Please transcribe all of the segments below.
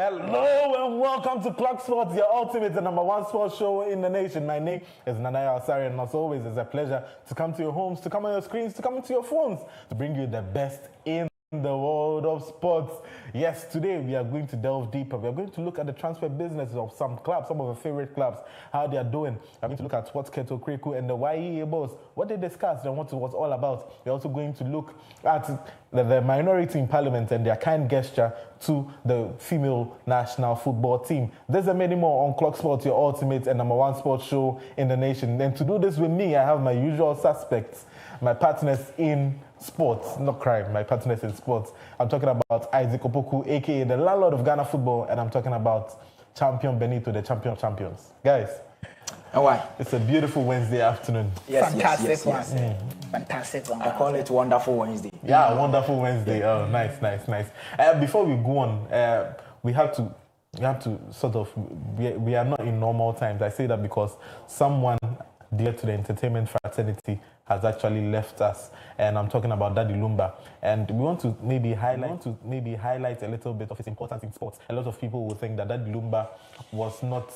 Hello and welcome to Clog Sports, your ultimate and number one sports show in the nation. My name is Nanaya Osari, and as always, it's a pleasure to come to your homes, to come on your screens, to come into your phones, to bring you the best in the world of sports. Yes, today we are going to delve deeper. We are going to look at the transfer business of some clubs, some of our favorite clubs, how they are doing. We're going to look at Sports Keto Kreku and the YEA boss, what they discussed and what it was all about. We're also going to look at the minority in parliament and their kind gesture to the female national football team. There's many more on Clog Sports, your ultimate and number one sports show in the nation. And to do this with me, I have my usual suspects, my partners in sports, not crime, my partners in sports. I'm talking about Isaac Opoku, aka the landlord of Ghana football, and I'm talking about Champion Benito, the champion of champions. Guys, why? It's a beautiful Wednesday afternoon. Yes, fantastic one. Yes. Fantastic one. I call it Wonderful Wednesday. Yeah, wonderful Wednesday. Oh, nice. Before we go on, we have to sort of, we are not in normal times. I say that because someone dear to the entertainment fraternity has actually left us, and I'm talking about Daddy Lumba. And we want to maybe highlight a little bit of his importance in sports. A lot of people will think that Daddy Lumba was not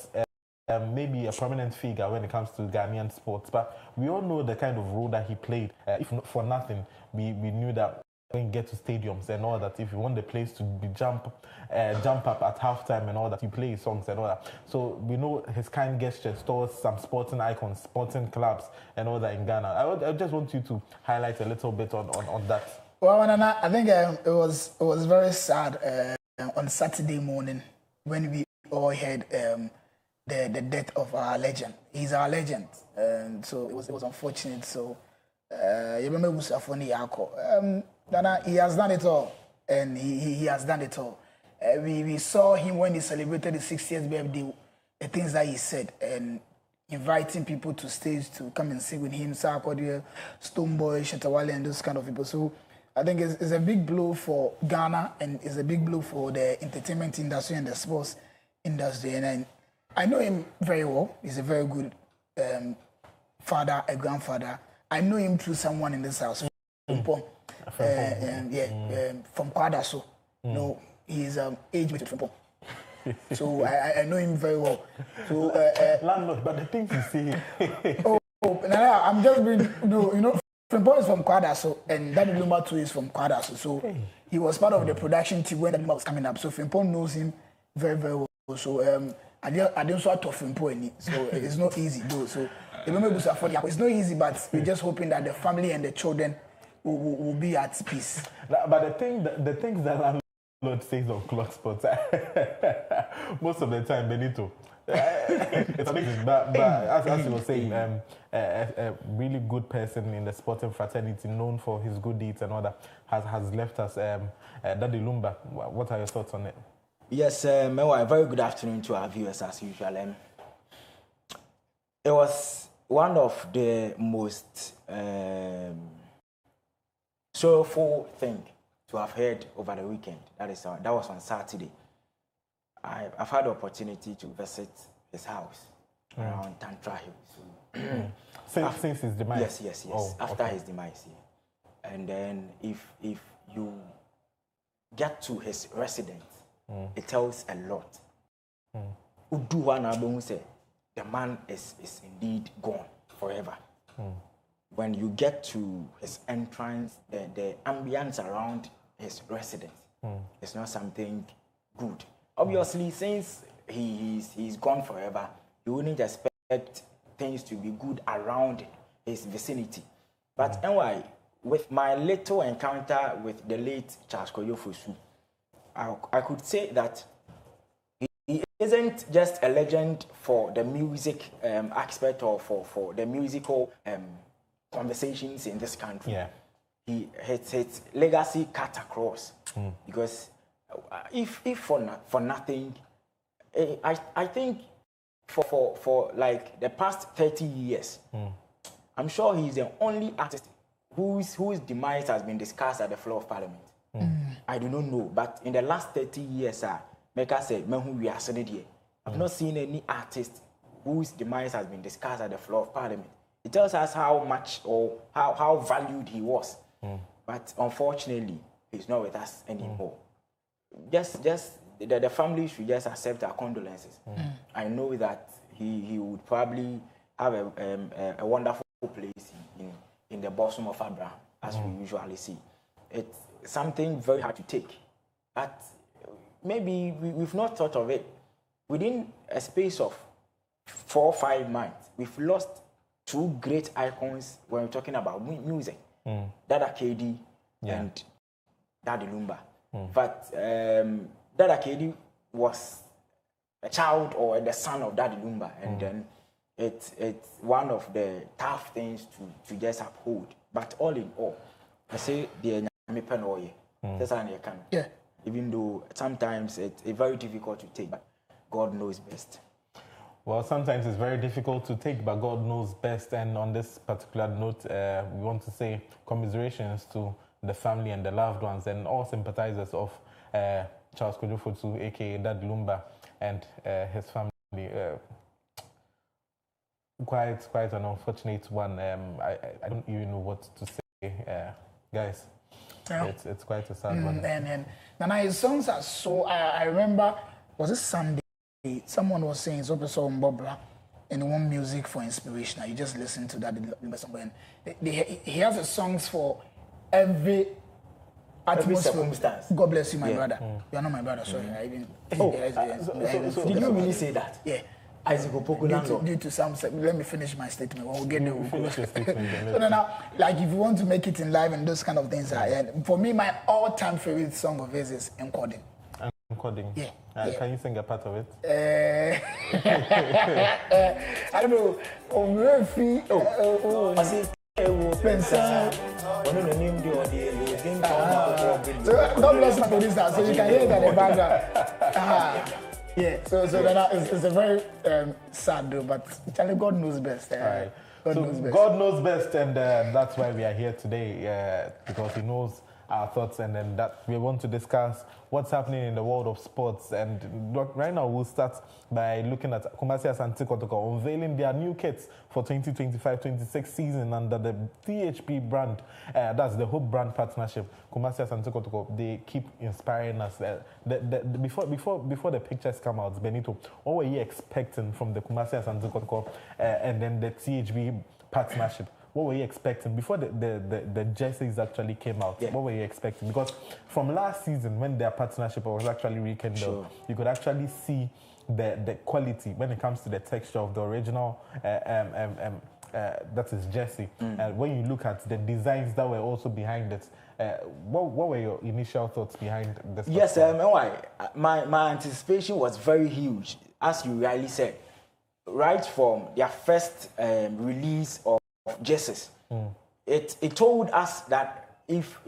maybe a prominent figure when it comes to Ghanaian sports, but we all know the kind of role that he played. If not for nothing, we knew that when you get to stadiums and all that, if you want the place to be jump up at halftime and all that, you play songs and all that. So we know his kind gestures towards some sporting icons, sporting clubs and all that in Ghana. I just want you to highlight a little bit on that. Well, Nana, I think it was very sad on Saturday morning when we all heard the death of our legend. He's our legend, so it was unfortunate. So you remember Musafoni Yako. Nana, he has done it all, and he has done it all. We saw him when he celebrated his 60th birthday, the things that he said, and inviting people to stage to come and sing with him, Sarkodie, Stoneboy, Shetawale, and those kind of people. So I think it's a big blow for Ghana, and it's a big blow for the entertainment industry and the sports industry. And I know him very well. He's a very good father, a grandfather. I know him through someone in this house. From Kwadaso. No, he's age with Frimpong. So I know him very well. So landlord, but the things you say. I'm just being Frimpong is from Kwadaso, and Daddy Lumba too is from Kwadaso. So he was part of the production team when Daddy Lumba was coming up. So Frimpong knows him very, very well. So I didn't sort of Frimpong, so it's not easy though. So it's not easy, but we're just hoping that the family and the children will be at peace. But the things that landlord says on Clog Sports, most of the time, Benito, it's amazing. But as you were saying, a really good person in the sporting fraternity, known for his good deeds and all that, has left us. Daddy Lumba, what are your thoughts on it? Yes, Mewa, very good afternoon to our viewers as usual. It was one of the most sorrowful thing to have heard over the weekend. That was on Saturday. I've had the opportunity to visit his house around Tantra Hill. So, since his demise? Yes. After his demise, yeah. And then if you get to his residence, it tells a lot. The man is indeed gone forever. When you get to his entrance, the ambience around his residence is not something good. Obviously, since he's gone forever, you wouldn't expect things to be good around his vicinity. But anyway, with my little encounter with the late Charles Koyofosu, I could say that he isn't just a legend for the music aspect or for the musical conversations in this country. Yeah. His legacy cut across because if for nothing, I think for like the past 30 years, I'm sure he's the only artist whose demise has been discussed at the floor of Parliament. I do not know, but in the last 30 years, Meka said, I've not seen any artist whose demise has been discussed at the floor of Parliament. It tells us how much or how valued he was. But unfortunately, he's not with us anymore. Just the family should just accept our condolences. I know that he would probably have a wonderful place in the bosom of Abraham, as we usually see. It's something very hard to take, but maybe we've not thought of it. Within a space of 4 or 5 months, we've lost 2 great icons when we're talking about music. Dada KD and Daddy Lumba. But Dada KD was a child or the son of Daddy Lumba, and then it's one of the tough things to just uphold. But all in all, I say the that's how can. Yeah. Even though sometimes it's very difficult to take, but God knows best. Well, sometimes it's very difficult to take, but God knows best. And on this particular note, we want to say commiserations to the family and the loved ones and all sympathizers of Charles Kojofotu, aka Dad Lumba, and his family. Quite an unfortunate one. I don't even know what to say, guys. Yeah. It's quite a sad one. And Nana, his songs are so. I remember, was it Sunday? Someone was saying so Bobla and one music for inspiration. You just listen to that. He has the songs for every circumstance. God bless you, my brother. You are not my brother, sorry. I even. Did you really say that? Yeah. Due to some, let me finish my statement. When we get there, we'll finish your statement. So now, like if you want to make it in live and those kind of things, for me, my all-time favorite song of his is Encoding. Encoding. Yeah. Can you sing a part of it? I don't know. So God bless my producer, so you can hear that in the background. Yeah, so then it's a very sad though, but actually God knows best. Right. God knows best, and that's why we are here today, because He knows our thoughts, and then that we want to discuss what's happening in the world of sports. And right now we'll start by looking at Kumasi Asante Kotoko unveiling their new kits for 2025-26 season under the THP brand. That's the Hope brand partnership. Kumasi Asante Kotoko, they keep inspiring us. Before the pictures come out, Benito, what were you expecting from the Kumasi Asante Kotoko and then the THP partnership? What were you expecting before the jerseys actually came out? Yeah. What were you expecting? Because from last season, when their partnership was actually rekindled, you could actually see the quality when it comes to the texture of the original that is jersey. When you look at the designs that were also behind it, what were your initial thoughts behind this? Yes, my anticipation was very huge, as you rightly said. Right from their first release of jerseys, it told us that if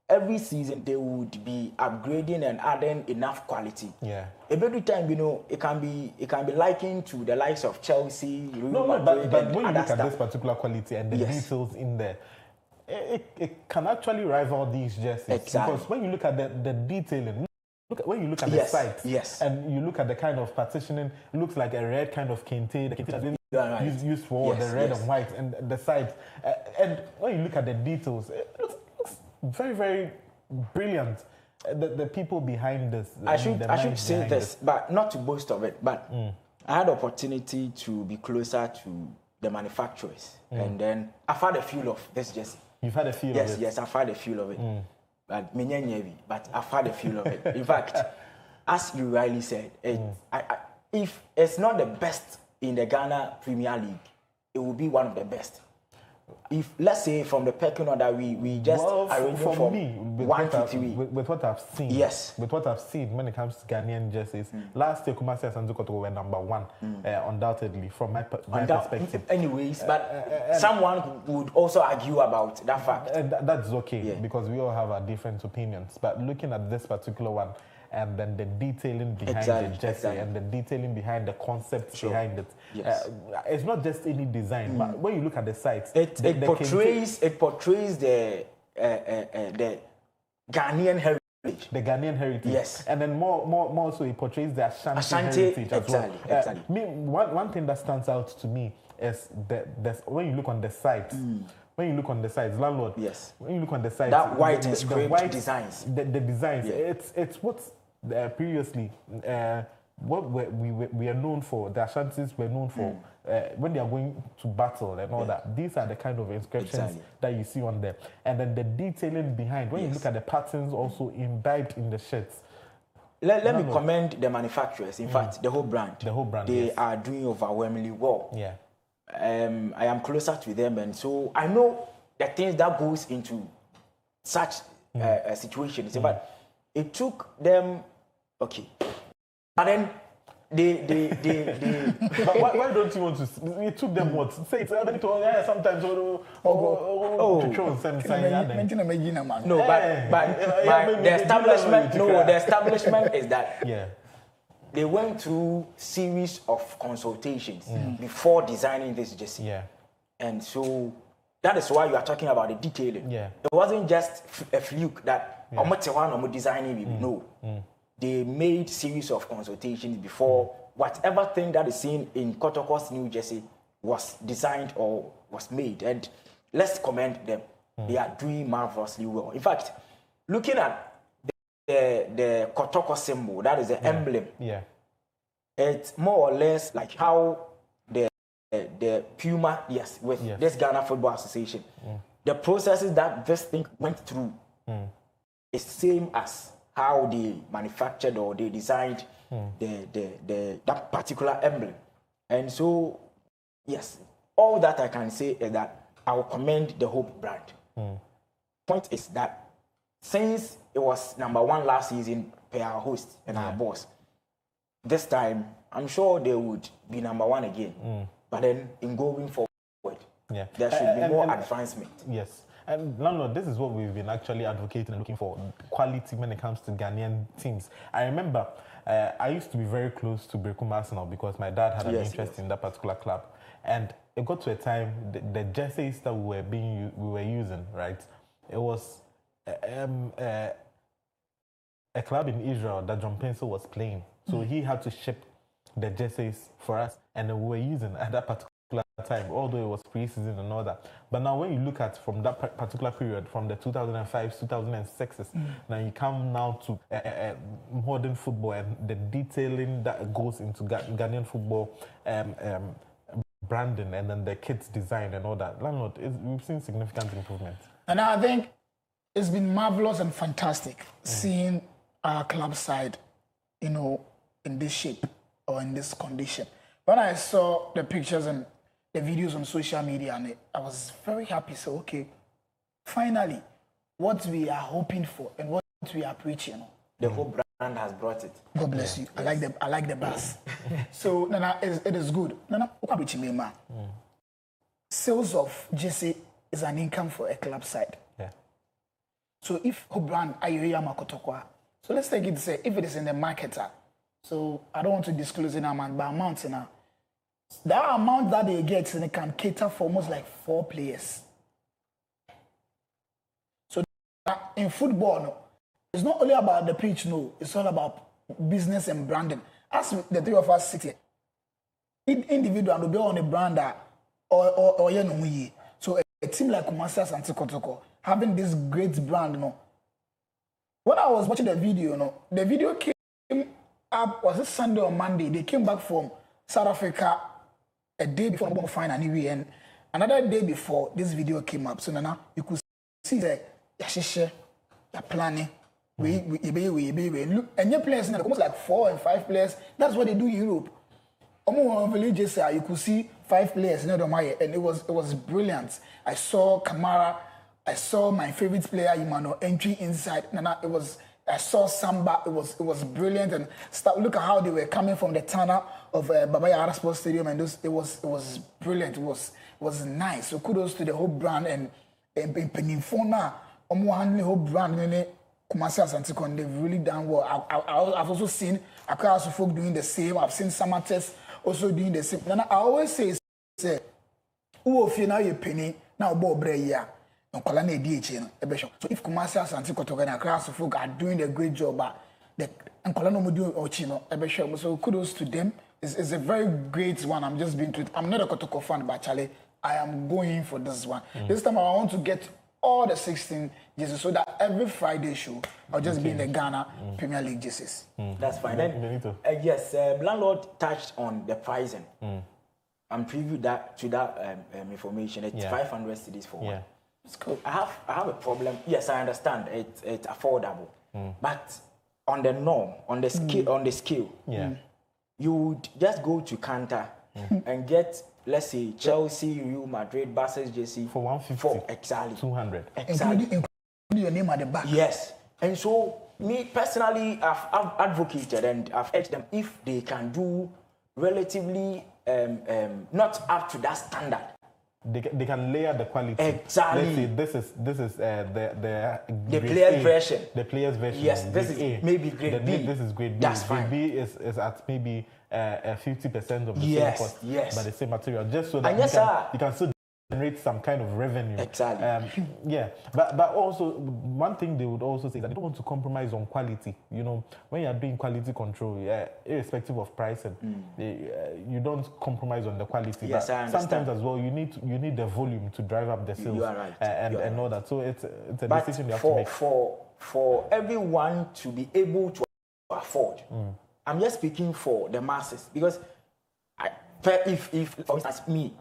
every season they would be upgrading and adding enough quality. Yeah. Every time, it can be likened to the likes of Chelsea, Real Madrid, but when you look at this particular quality and the details in there, it can actually rival these jerseys. Exactly. Because when you look at the detailing, when you look at the sides, and you look at the kind of partitioning, it looks like a red kind of kente. The kente has been used for the red and white and the sides. And when you look at the details, it looks very, very brilliant. The people behind this. I should say this, but not to boast of it, but I had the opportunity to be closer to the manufacturers, and then I've had a feel of this jersey. You've had a feel of it? Yes, I've had a feel of it. But I've had a feel of it. In fact, as you rightly said, if it's not the best in the Ghana Premier League, it will be one of the best. If, let's say, from the pecking order, we just arrange from 1 to 3. With what I've seen, with what I've seen when it comes to Ghanaian jerseys, last year Kumasi Asante Kotoko were number 1, undoubtedly, from my perspective. Anyways, but someone would also argue about that fact. That's okay, because we all have our different opinions. But looking at this particular one, and then the detailing behind the jersey and the detailing behind the concept behind it. Yes. It's not just any design, but when you look at the sites, it portrays the Ghanaian heritage. The Ghanaian heritage. Yes. And then more so it portrays the Ashanti heritage as well. Exactly. One thing that stands out to me is when you look on the sites. When you look on the sides, landlord. Yes. When you look on the sides, that white and scraped designs. The designs. Yeah. It's what's previously, what we are known for, the Ashantis were known for, when they are going to battle and all that, these are the kind of inscriptions that you see on there. And then the detailing behind, when you look at the patterns also imbibed in the shirts. Let me commend the manufacturers. In fact, the whole brand. The whole brand, they are doing overwhelmingly well. Yeah. I am closer to them, and so I know the things that goes into such situations. But it took them, okay. But then but why don't you want to? It took them what? Say it's sometimes to no, but the establishment. No, the establishment is that they went through series of consultations before designing this jersey. Yeah, and so that is why you are talking about the detailing. Yeah, it wasn't just a fluke that designing. No. They made series of consultations before whatever thing that is seen in Kotoko's new jersey was designed or was made. And let's commend them. They are doing marvelously well. In fact, looking at the Kotoko symbol, that is the emblem. Yeah. It's more or less like how the Puma, with this Ghana Football Association, the processes that this thing went through is same as how they manufactured or they designed that particular emblem. And so, yes, all that I can say is that I will commend the Hope brand. Point is that since it was #1 last season per our host and our boss, this time I'm sure they would be #1 again. But then in going forward, there should be more advancement. Yes. And Landlord, this is what we've been actually advocating and looking for, quality when it comes to Ghanaian teams. I remember I used to be very close to Brekum Arsenal because my dad had an interest in that particular club. And it got to a time, the jerseys that we were using, right? It was a club in Israel that John Pencil was playing. So he had to ship the jerseys for us, and we were using at that particular time, although it was pre-season and all that. But now when you look at from that particular period, from the 2005s, 2006s, now you come now to modern football and the detailing that goes into Ghanaian football, branding, and then the kids' design and all that. Landlord, we've seen significant improvement. And I think it's been marvelous and fantastic seeing our club side, in this shape or in this condition. When I saw the pictures and the videos on social media, and I was very happy. So, okay, finally, what we are hoping for and what we are preaching. The whole brand has brought it. God bless you. I like the bus. So, Nana, it is good. Nana, sales of jersey is an income for a club side. Yeah. So, if whole brand Ayoya Makotokwa, so let's take it to say if it is in the marketer. So, I don't want to disclose an amount, but amount now. That amount that they get, and they can cater for almost like 4 players. So in football, it's not only about the pitch, it's all about business and branding. As the three of us sit here, individual will be on a brand or so a team like Kumasi and Kotoko having this great brand, When I was watching the video, the video came up, was it Sunday or Monday? They came back from South Africa a day before I'm going to find anyway, and another day before this video came up. So now you could see that you're planning. We look, and your players now almost like 4 and 5 players. That's what they do in Europe. You could see 5 players, and it was brilliant. I saw Kamara, I saw my favorite player, Imano, entry inside. I saw Samba. It was brilliant, and look at how they were coming from the tunnel of Baba Yara Sports Stadium, and it was brilliant. It was nice. So kudos to the whole brand and Penifona. Handling the whole brand. Kumasi and Santikon, they've really done well. I've also seen Accra folk doing the same. I've seen Samates also doing the same. And I always say, "Who if you now you penny now bo breya." So if Kumasi and Santikon and Accra folk are doing a great job, so kudos to them. It's a very great one. I'm not a Kotoko fan, but Charlie, I am going for this one. This time I want to get all the 16 jerseys so that every Friday show I'll just be in the Ghana Premier League jerseys. That's fine. Then, yes, landlord touched on the pricing. I'm preview that to that information. It's 500 cedis for one. It's cool. I have a problem. Yes, I understand. It's affordable, but on the norm, on the scale, you would just go to Canter and get, let's say, Chelsea, Real Madrid, Barca's jersey for 150, for exactly 200, exactly, including your name at the back. Yes, and so me personally, I've advocated and I've urged them if they can do relatively not up to that standard. They can layer the quality. Exactly. Let's say this is the player's version. The player's version. Yes, this is A. maybe grade B. This is grade B. That's grade fine. B is at maybe 50% of the Yes, same cost, yes. but the same material, just so that And yes, you can still generate some kind of revenue. Exactly. But also one thing they would also say is that they don't want to compromise on quality. You know, when you are doing quality control, irrespective of pricing, you don't compromise on the quality. Yes, but I understand. sometimes as well, you need the volume to drive up the sales. You are right. And all that. So it's a But decision you have to make. for everyone to be able to afford, I'm just speaking for the masses because if for instance me,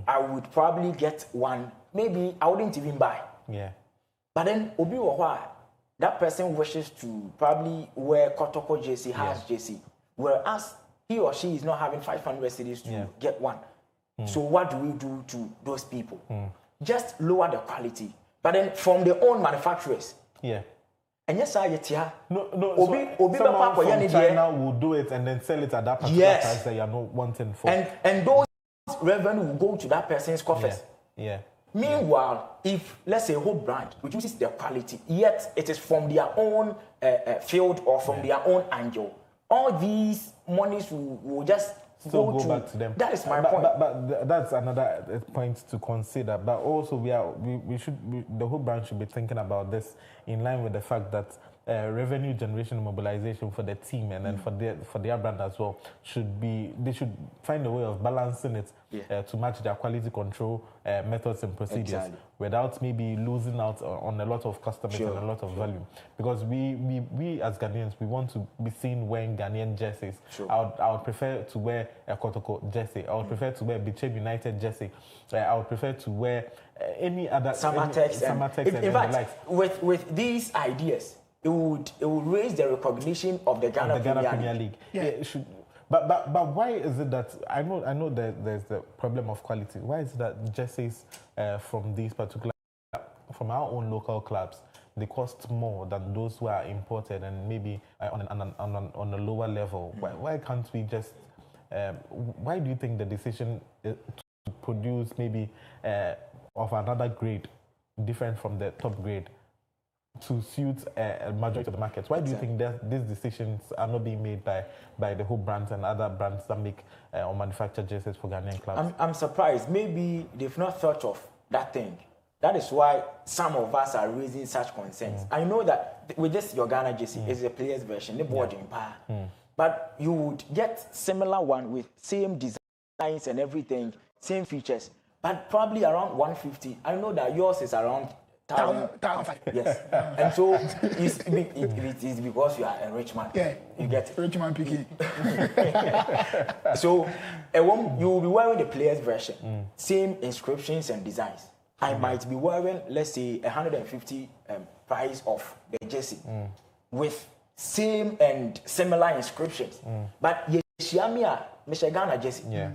I would probably get one. Maybe I wouldn't even buy. Yeah. But then Obi Wahwa, that person wishes to probably wear Kotoko JC, House JC, whereas he or she is not having 500 cedis to get one. So what do we do to those people? Just lower the quality, but then from their own manufacturers. Yeah. And yes, I get here. No. Obi Someone from China will do it and then sell it at that particular price that you are not wanting for. And those revenue will go to that person's coffers. Yeah. Meanwhile, if let's say a whole brand reduces their quality, yet it is from their own field or from their own angle, all these monies will just go back to them. That is my point. But that's another point to consider. But also, the whole brand should be thinking about this in line with the fact that revenue generation mobilization for the team and then for their brand as well they should find a way of balancing it to match their quality control methods and procedures without maybe losing out on a lot of customers and a lot of value, because we as Ghanaians, we want to be seen wearing Ghanaian jerseys. I would prefer to wear a Kotoko jersey. I would prefer to wear Bichem United jersey. I would prefer to wear any other Samatex and in fact, the likes. With these ideas, it would raise the recognition of the Ghana Premier League. Yeah. It should, but why is it that I know that there's the problem of quality? Why is it that jerseys from our own local clubs, they cost more than those who are imported and maybe on a lower level? Why can't we just? Why do you think the decision to produce maybe of another grade different from the top grade to suit a majority of the markets? Why do you think that these decisions are not being made by the whole brands and other brands that make or manufacture jerseys for Ghanaian clubs? I'm surprised. Maybe they've not thought of that thing. That is why some of us are raising such concerns. I know that with this, your Ghana jersey is a player's version, the boarding power. But you would get similar one with same designs and everything, same features, but probably around 150. I know that yours is around 1,000. Yes. And so it is because you are a rich man. Yeah. You get it. Rich man picking. So you will be wearing the player's version, same inscriptions and designs. I might be wearing, let's say, 150 price of the jersey with same and similar inscriptions. But Yeshiamia, Mr. Ghana jersey. Yeah.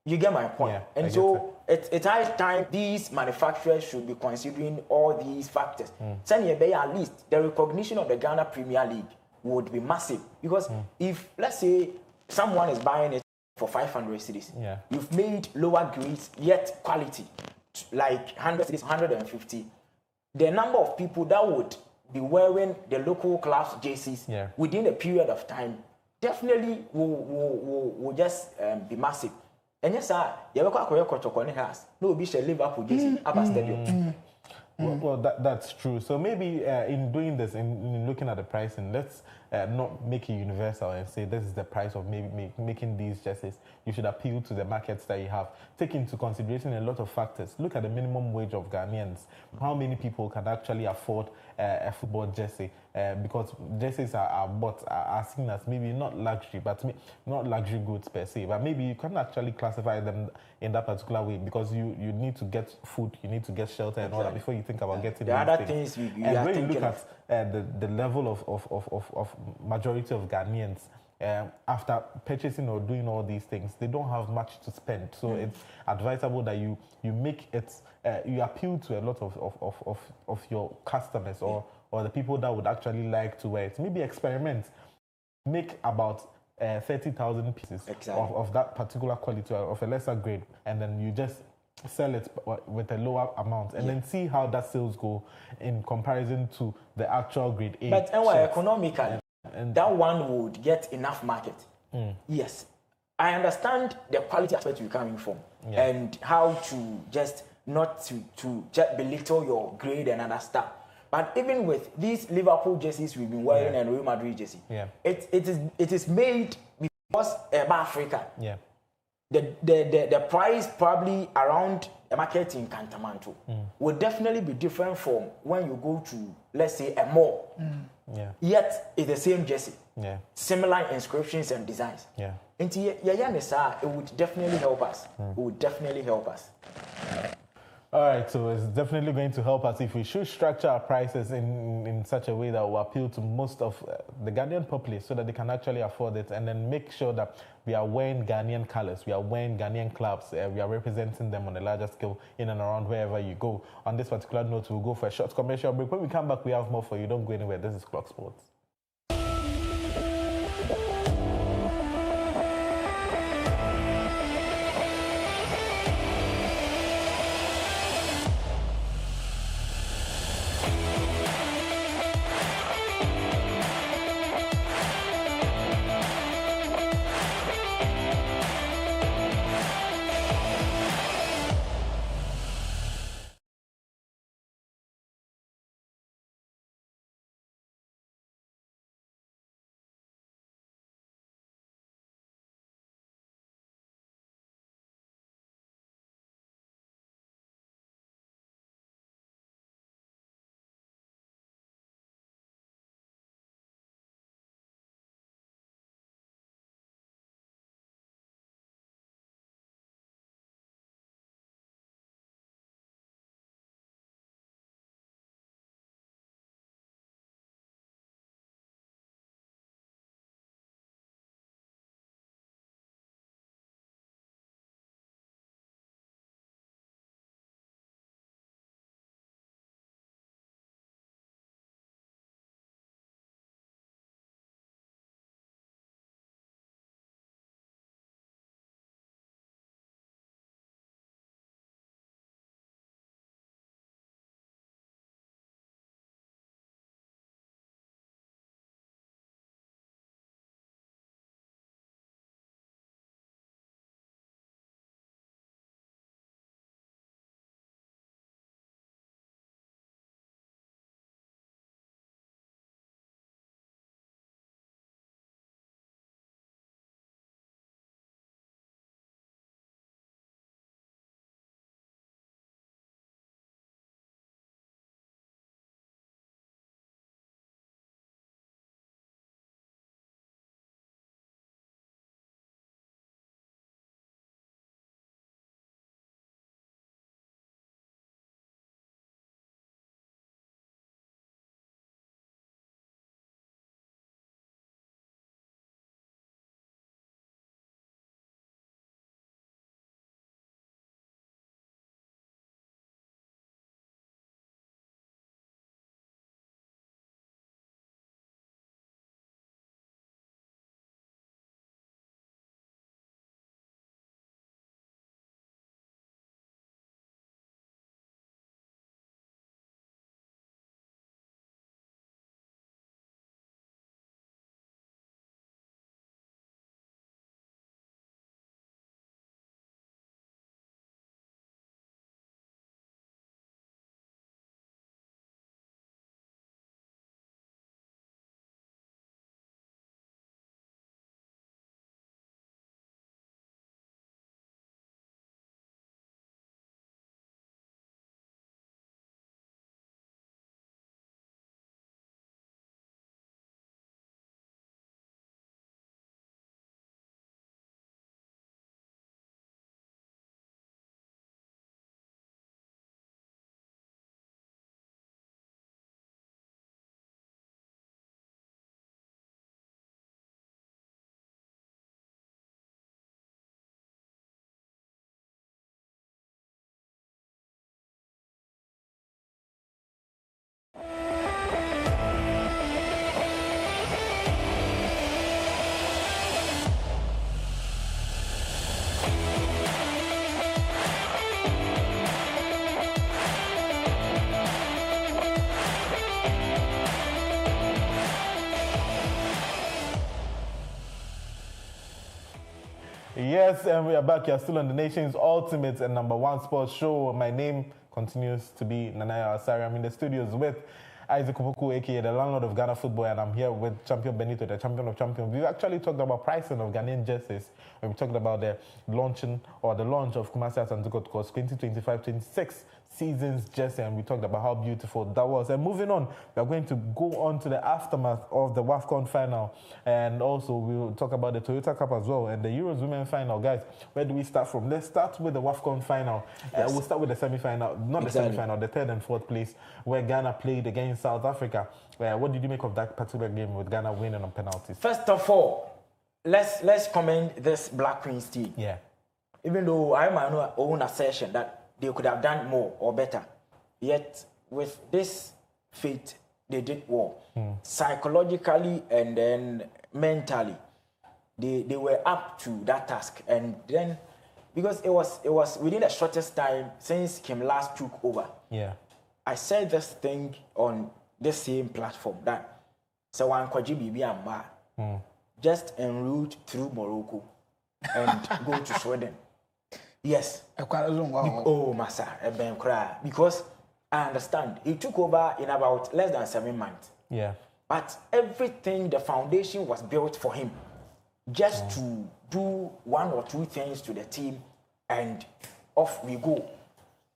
You get my point. Yeah, and so it's high time these manufacturers should be considering all these factors. At least the recognition of the Ghana Premier League would be massive. Because if, let's say, someone is buying it for 500 cedis, you've made lower grades, yet quality, like 100 cedis, 150. The number of people that would be wearing the local club's jerseys within a period of time definitely will just be massive. And yes, sir, you have a Kotoko house. No, be Liverpool jersey, Upper Stadium. Well, that's true. So maybe in doing this, in looking at the pricing, let's not make it universal and say this is the price of maybe making these jerseys. You should appeal to the markets that you have. Take into consideration a lot of factors. Look at the minimum wage of Ghanaians. How many people can actually afford a football jersey? Because jerseys are seen as maybe not luxury, but not luxury goods per se. But maybe you can actually classify them in that particular way because you need to get food, you need to get shelter and all that before you think about getting the these other things. things you And are when you thinking look at the level of majority of Ghanaians, after purchasing or doing all these things, they don't have much to spend. So it's advisable that you make it, you appeal to a lot of your customers or the people that would actually like to wear it. Maybe experiment, make about 30,000 pieces of that particular quality or of a lesser grade, and then you just sell it with a lower amount and then see how that sales go in comparison to the actual grade A. But economically, that one would get enough market. Yes. I understand the quality aspect you're coming from and how to just not to just belittle your grade and other stuff. But even with these Liverpool jerseys we've been wearing and Real Madrid jersey, it is made because about Africa. Yeah. The price probably around a market in Cantamanto will definitely be different from when you go to, let's say, a mall. Yeah. Yet it's the same jersey. Yeah. Similar inscriptions and designs. Yeah. And it would definitely help us. It would definitely help us. All right, so it's definitely going to help us if we should structure our prices in such a way that will appeal to most of the Ghanaian populace so that they can actually afford it, and then make sure that we are wearing Ghanaian colors, we are wearing Ghanaian clubs, we are representing them on a larger scale in and around wherever you go. On this particular note, we'll go for a short commercial break. When we come back, we have more for you. Don't go anywhere. This is Clog Sports. guys, we are back. You're still on the nation's ultimate and #1 sports show. My name continues to be Nanaya Asari. I'm in the studios with Isaac Opoku, aka the landlord of Ghana football, and I'm here with Champion Benito, the champion of champions. We've actually talked about pricing of Ghanaian jerseys. We talked about the launch of Kumasi Asanteko's 2025-26 season's jersey, and we talked about how beautiful that was. And moving on, we are going to go on to the aftermath of the WAFCON final, and also we'll talk about the Toyota Cup as well and the Euros Women final. Guys, where do we start from? Let's start with the WAFCON final. Yes. We'll start with the semi-final, not the semi-final, the third and fourth place, where Ghana played against South Africa. What did you make of that particular game with Ghana winning on penalties? First of all, let's commend this Black Queens team. Yeah. Even though I might know own assertion that they could have done more or better, yet with this feat they did well. Psychologically and then mentally, they were up to that task. And then because it was within the shortest time since Kim last took over. Yeah. I said this thing on the same platform that so one just en route through Morocco and go to Sweden. Yes. Oh, Massa, because I understand he took over in about less than 7 months. Yeah. But everything, the foundation was built for him, just to do 1 or 2 things to the team, and off we go.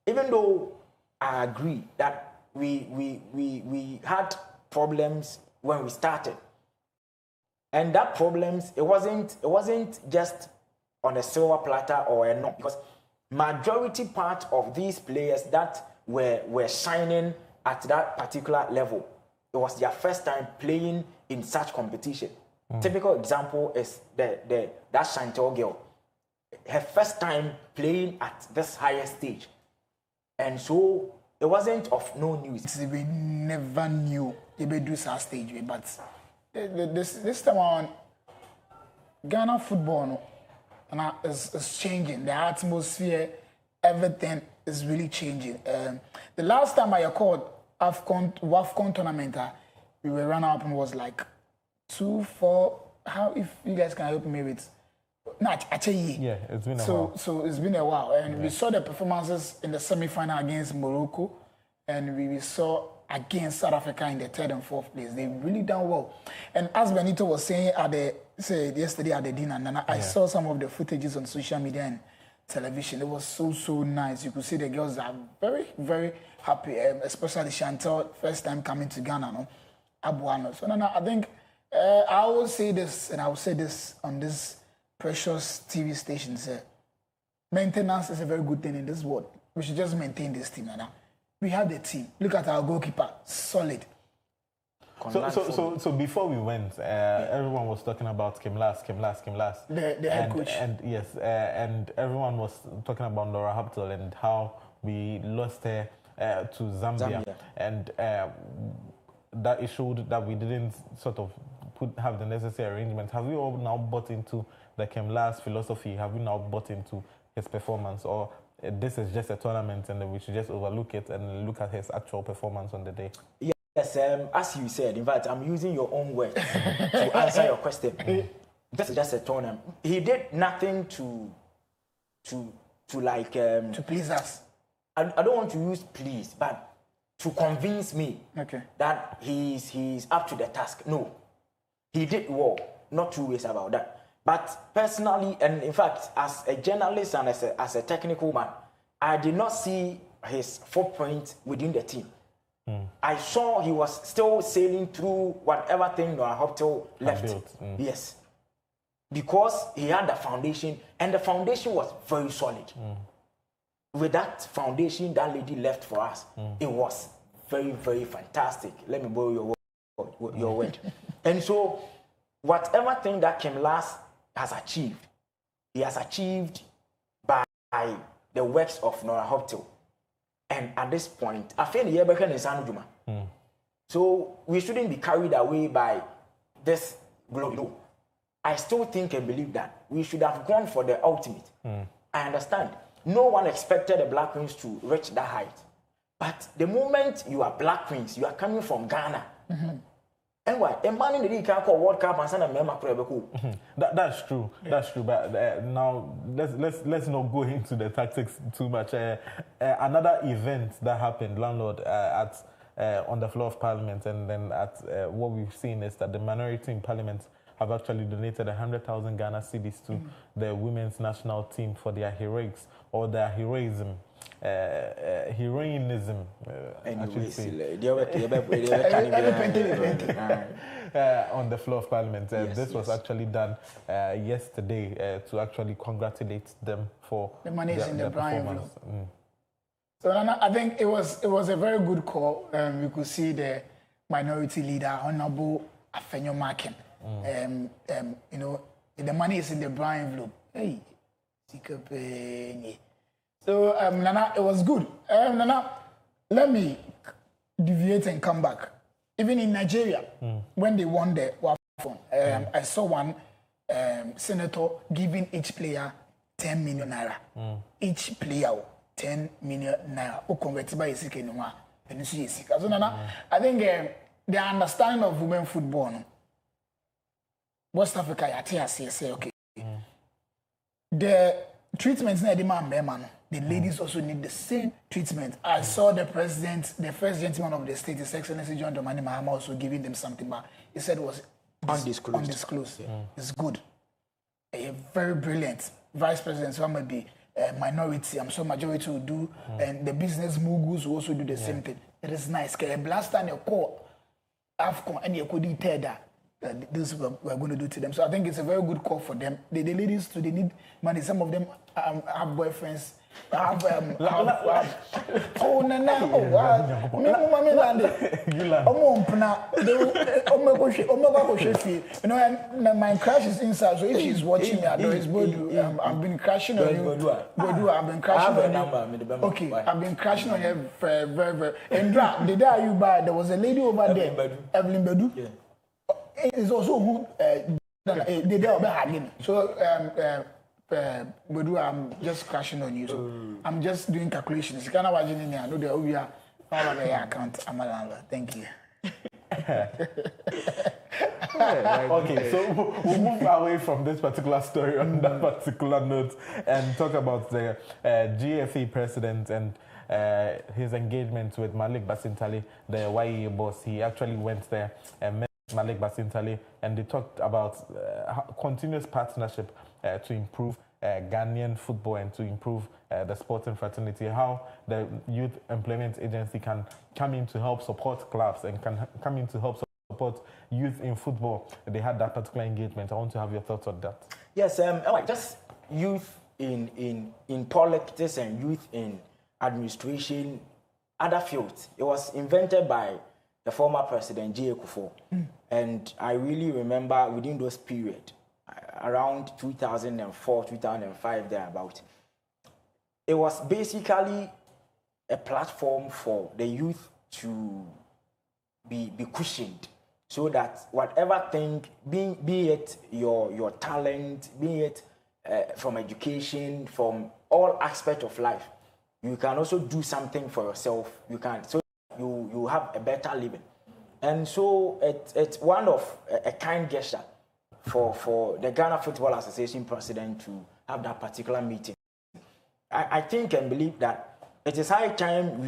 Even though I agree that we had problems when we started, and that problems it wasn't just on a silver platter or a no, because majority part of these players that were shining at that particular level, it was their first time playing in such competition. Typical example is that Chantel girl, her first time playing at this higher stage, and so it wasn't of no news. We never knew they would do such stage, but this time on Ghana football is changing. The atmosphere, everything is really changing. The last time I called WAFCON tournament, we were run up and was like 2-4. How, if you guys can help me with? Actually, yeah, it's been a while. So it's been a while, and we saw the performances in the semi-final against Morocco, and we saw against South Africa in the 3rd and 4th place. They really done well. And as Benito was saying yesterday at the dinner, and I saw some of the footages on social media and television. It was so nice. You could see the girls are very, very happy, especially Chantal, first time coming to Ghana, no? Abuano. So I think I will say this, and I will say this on this precious TV station. Maintenance is a very good thing in this world. We should just maintain this team, Nana. We have the team. Look at our goalkeeper, solid. So before we went, everyone was talking about Kim Last. The head coach. And yes, and everyone was talking about Laura Haptel and how we lost her to Zambia. And that it showed that we didn't sort of have the necessary arrangements. Have we all now bought into the Kim Last philosophy? Have we now bought into his performance, or this is just a tournament and we should just overlook it and look at his actual performance on the day? Yes, as you said, in fact, I'm using your own words to answer your question. This is just a tournament. He did nothing to please us. I don't want to use please, but to convince me that he's up to the task. No, he did well. Not 2 ways about that. But personally, and in fact, as a journalist and as a technical man, I did not see his footprint within the team. I saw he was still sailing through whatever thing Noah Hoptel left. Yes. Because he had the foundation, and the foundation was very solid. With that foundation that lady left for us, it was very, very fantastic. Let me borrow your word. And so, whatever thing that Kim Last has achieved, he has achieved by the works of Nora Hoptel. And at this point, I feel the Yebekan is Sanjuma. So we shouldn't be carried away by this glory. No. I still think and believe that we should have gone for the ultimate. I understand. No one expected the Black Queens to reach that height. But the moment you are Black Queens, you are coming from Ghana. And why? A man in the league can call World Cup and send a member to That's true. That's true. But now let's not go into the tactics too much. Another event that happened, landlord, at on the floor of Parliament, and then at what we've seen is that the minority in Parliament have actually donated 100,000 Ghana cedis to the women's national team for their heroics or their heroism. Heroism, I should say. On the floor of Parliament. This was actually done yesterday to actually congratulate them for the money is in the performance. So I think it was a very good call. We could see the minority leader, Honorable Afenyo Makin. You know, the money is in the brown envelope. Hey, so Nana, it was good. Nana, let me deviate and come back. Even in Nigeria, when they won the WAFCON, I saw one senator giving each player 10 million naira. Each player 10 million naira. Who converted by Isika Numa. So Nana, I think the understanding of women football, West Africa, I say okay. The treatments na the ladies also need the same treatment. I saw the president, the first gentleman of the state, His Excellency John Dramani Mahama, also giving them something, but he said it was undisclosed. It's good. A very brilliant vice president, so maybe minority, I'm sure majority will do, and the business moguls will also do the same thing. It is nice. Last time you call AFCON and you could tell that. This is what we're going to do to them. So I think it's a very good call for them. The ladies too, they need money. Some of them have boyfriends. Have oh no no oh me mama lande you know my crush is inside, so if she's watching me, I know it's Bodu. I've been crashing on you, Bodu. I've been crashing on you. Okay, I've been crashing on you very and the day you buy, there was a lady over there, Evelyn Bedu. It's also who they are hugging. So I'm just crashing on you. So I'm just doing calculations. You can't imagine me. I know the OBR account. I'm a landlord. Thank you. Okay, so we'll move away from this particular story on that particular note and talk about the GFA president and his engagement with Malik Basintali, the YEA boss. He actually went there and met Malik Basintali, and they talked about continuous partnership to improve Ghanaian football and to improve the sporting fraternity, how the Youth Employment Agency can come in to help support clubs and can come in to help support youth in football. They had that particular engagement. I want to have your thoughts on that. Yes, just youth in politics and youth in administration, other fields. It was invented by the former president, J. Kufuor. And I really remember within those periods, around 2004, 2005, thereabout, it was basically a platform for the youth to be cushioned, so that whatever thing, be it your talent, be it from education, from all aspects of life, you can also do something for yourself. You can, so you have a better living. And so it's one of a kind gesture for the Ghana Football Association president to have that particular meeting. I think and believe that it is high time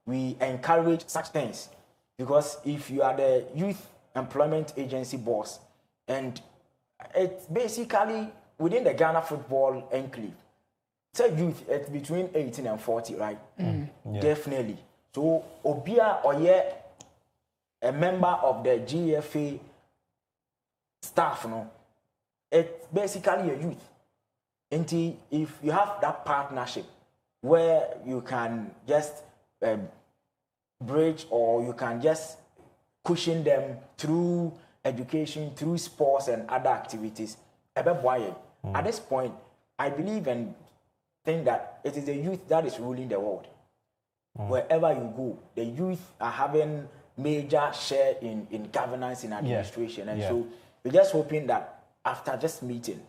we encourage such things, because if you are the Youth Employment Agency boss, and it's basically within the Ghana football enclave, say youth, it's between 18 and 40, right? Yeah. Definitely. So Obia Oye, a member of the GFA staff, no, it's basically a youth. And if you have that partnership where you can just bridge, or you can just cushion them through education, through sports and other activities, at this point, I believe and think that it is the youth that is ruling the world. Wherever you go, the youth are having major share in governance, in administration. And so we're just hoping that after this meeting,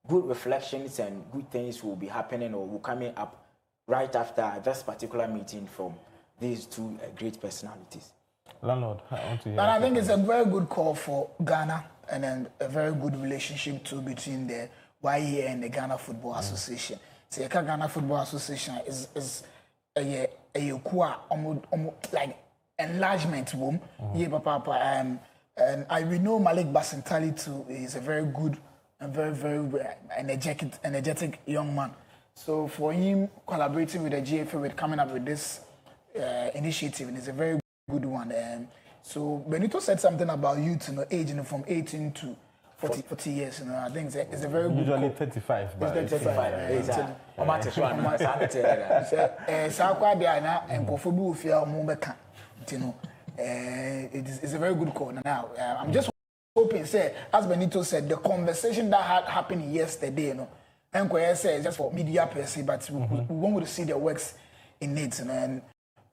good reflections and good things will be happening or will coming up right after this particular meeting from these two great personalities. Landlord, I want to hear. And I think it's a very good call for Ghana, and then a very good relationship too between the YEA and the Ghana Football Association. So the Ghana Football Association is a like enlargement boom. Yeah, papa. And we know Malik Basintali too is a very good and very energetic young man. So for him collaborating with the GFA with coming up with this initiative, and it's a very good one. So Benito said something about youth, age, from 18 to 40 years. I think it's a very good. Usually 35, but it's 35. Exactly. It's a very good call. Now, I'm just hoping, as Benito said, the conversation that had happened yesterday, and says just for media per se, but we want to see the works in it. And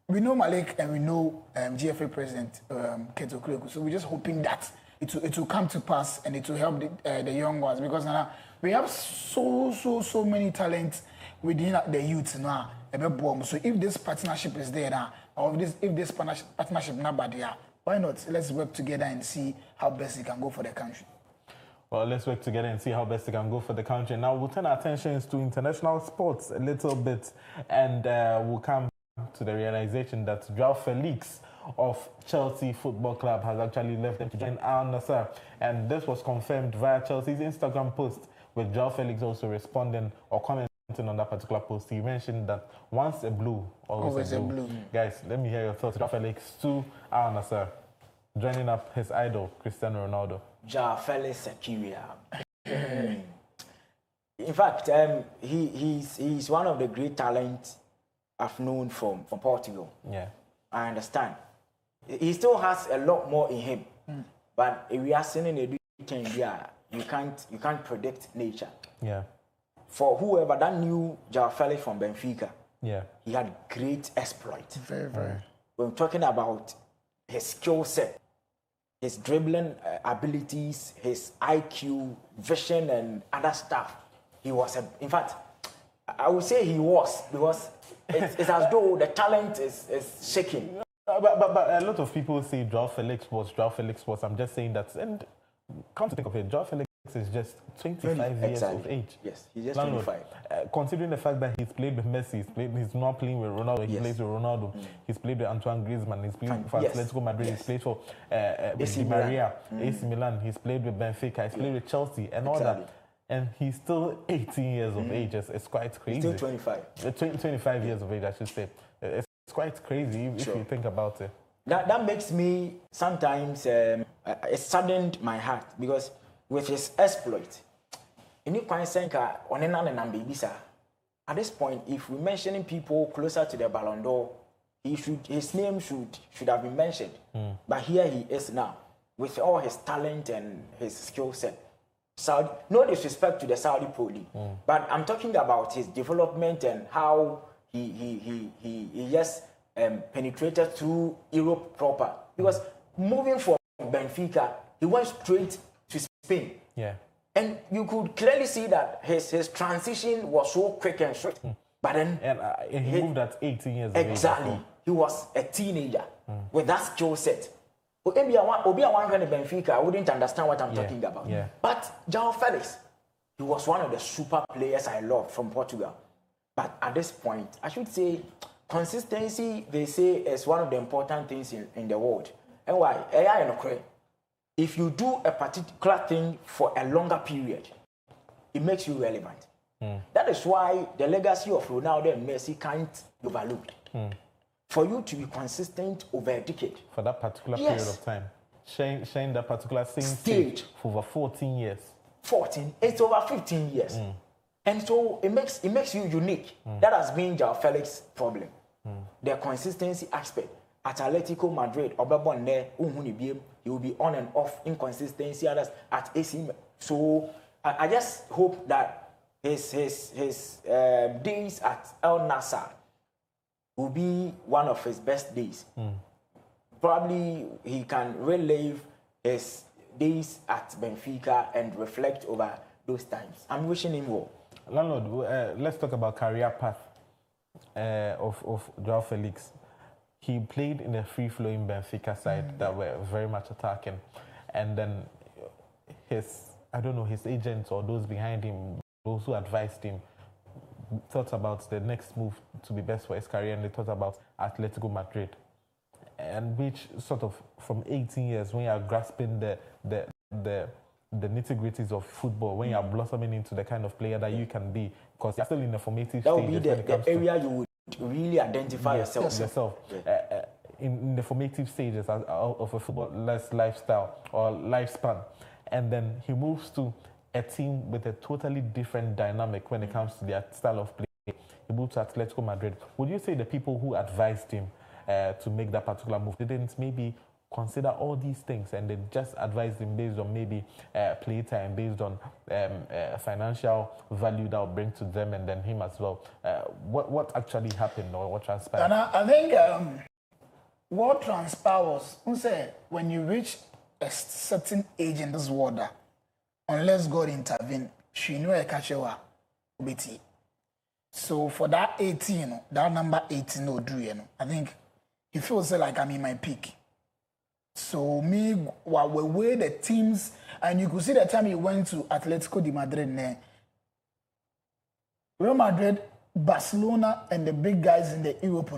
we know Malik and we know GFA President Keto Clog, so we're just hoping that it will come to pass and it will help the young ones, because now we have so many talents within the youth now. So if this partnership is there now, or if this partnership not bad there, why not? Let's work together and see how best it can go for the country. Well, let's work together and see how best it can go for the country. Now we'll turn our attentions to international sports a little bit, and we'll come to the realization that Joao Felix of Chelsea Football Club has actually left them to join Al Nassr, and this was confirmed via Chelsea's Instagram post, with Joao Felix also responding or commenting on that particular post. He mentioned that once a blue, always a blue. Guys, let me hear your thoughts. Joao Felix to Al Nassr, joining up his idol Cristiano Ronaldo. Joao Felix Akiria. In fact, he's one of the great talents I've known from Portugal. Yeah, I understand. He still has a lot more in him, but if we are seeing in a weekend, you can't predict nature. Yeah. For whoever that knew Joao Felix from Benfica, yeah, he had great exploit. Very. When talking about his skill set, his dribbling abilities, his IQ, vision, and other stuff, he was in fact, I would say he was, because it's as though the talent is shaking. But a lot of people say Joao Felix was. I'm just saying that, and come to think of it, Joao Felix is just 25 years of age. Yes, he's just 25. Considering the fact that he's played with Messi, he's not playing with Ronaldo, he plays with Ronaldo, he's played with Antoine Griezmann, he's played for Atletico Madrid, he's played for Di Maria, AC Milan, he's played with Benfica, he's played with Chelsea, and all that. And he's still 18 years of age. It's quite crazy. He's still 25. 25 years of age, I should say. It's quite crazy if you think about it. That makes me sometimes, it saddened my heart, because with his exploit, at this point, if we're mentioning people closer to the Ballon d'Or, his name should have been mentioned. But here he is now, with all his talent and his skill set. No disrespect to the Saudi Pro League, but I'm talking about his development and how he just penetrated through Europe proper. Because moving from Benfica, he went straight to Spain. Yeah. And you could clearly see that his transition was so quick and swift. But then and he moved at 18 years of age. Exactly. He was a teenager with that skill set. Obi one in Benfica, I wouldn't understand what I'm talking about. Yeah. But Joao Felix, he was one of the super players I love from Portugal. But at this point, I should say, consistency, they say, is one of the important things in the world. And why? If you do a particular thing for a longer period, it makes you relevant. That is why the legacy of Ronaldo and Messi can't be overlooked. For you to be consistent over a decade. For that particular period of time. Sharing that particular same stage for over 14 years. 14? It's over 15 years. And so it makes you unique. That has been Joao Felix's problem. The consistency aspect. At Atletico Madrid, he will be on and off, inconsistency, others at AC Milan. So I just hope that his days at El Nassr will be one of his best days. Probably he can relive his days at Benfica and reflect over those times. I'm wishing him well. Landlord, let's talk about career path of Joao Felix. he played in a free-flowing Benfica side that were very much attacking. And then his agents or those behind him, those who advised him, thought about the next move to be best for his career, and they thought about Atletico Madrid. And which sort of, from 18 years, when you are grasping the nitty-gritties of football, when you are blossoming into the kind of player that you can be, because you're still in the formative that stage. That would be the area you would really identify yourself. Yeah. In the formative stages of a footballer's lifestyle or lifespan. And then he moves to a team with a totally different dynamic when it comes to their style of play. He moved to Atletico Madrid. Would you say the people who advised him to make that particular move didn't maybe consider all these things, and they just advised him based on maybe play time, based on financial value that will bring to them and then him as well? What actually happened, or what transpired? And I think what transpired was, when you reach a certain age in this world, unless God intervene, she knew a catcher BT. So for that 18, that number 18 or Drew, I think he feels like I'm in my peak. So me, while we were the teams, and you could see the time he went to Atletico de Madrid, Real Madrid, Barcelona, and the big guys in the Europe,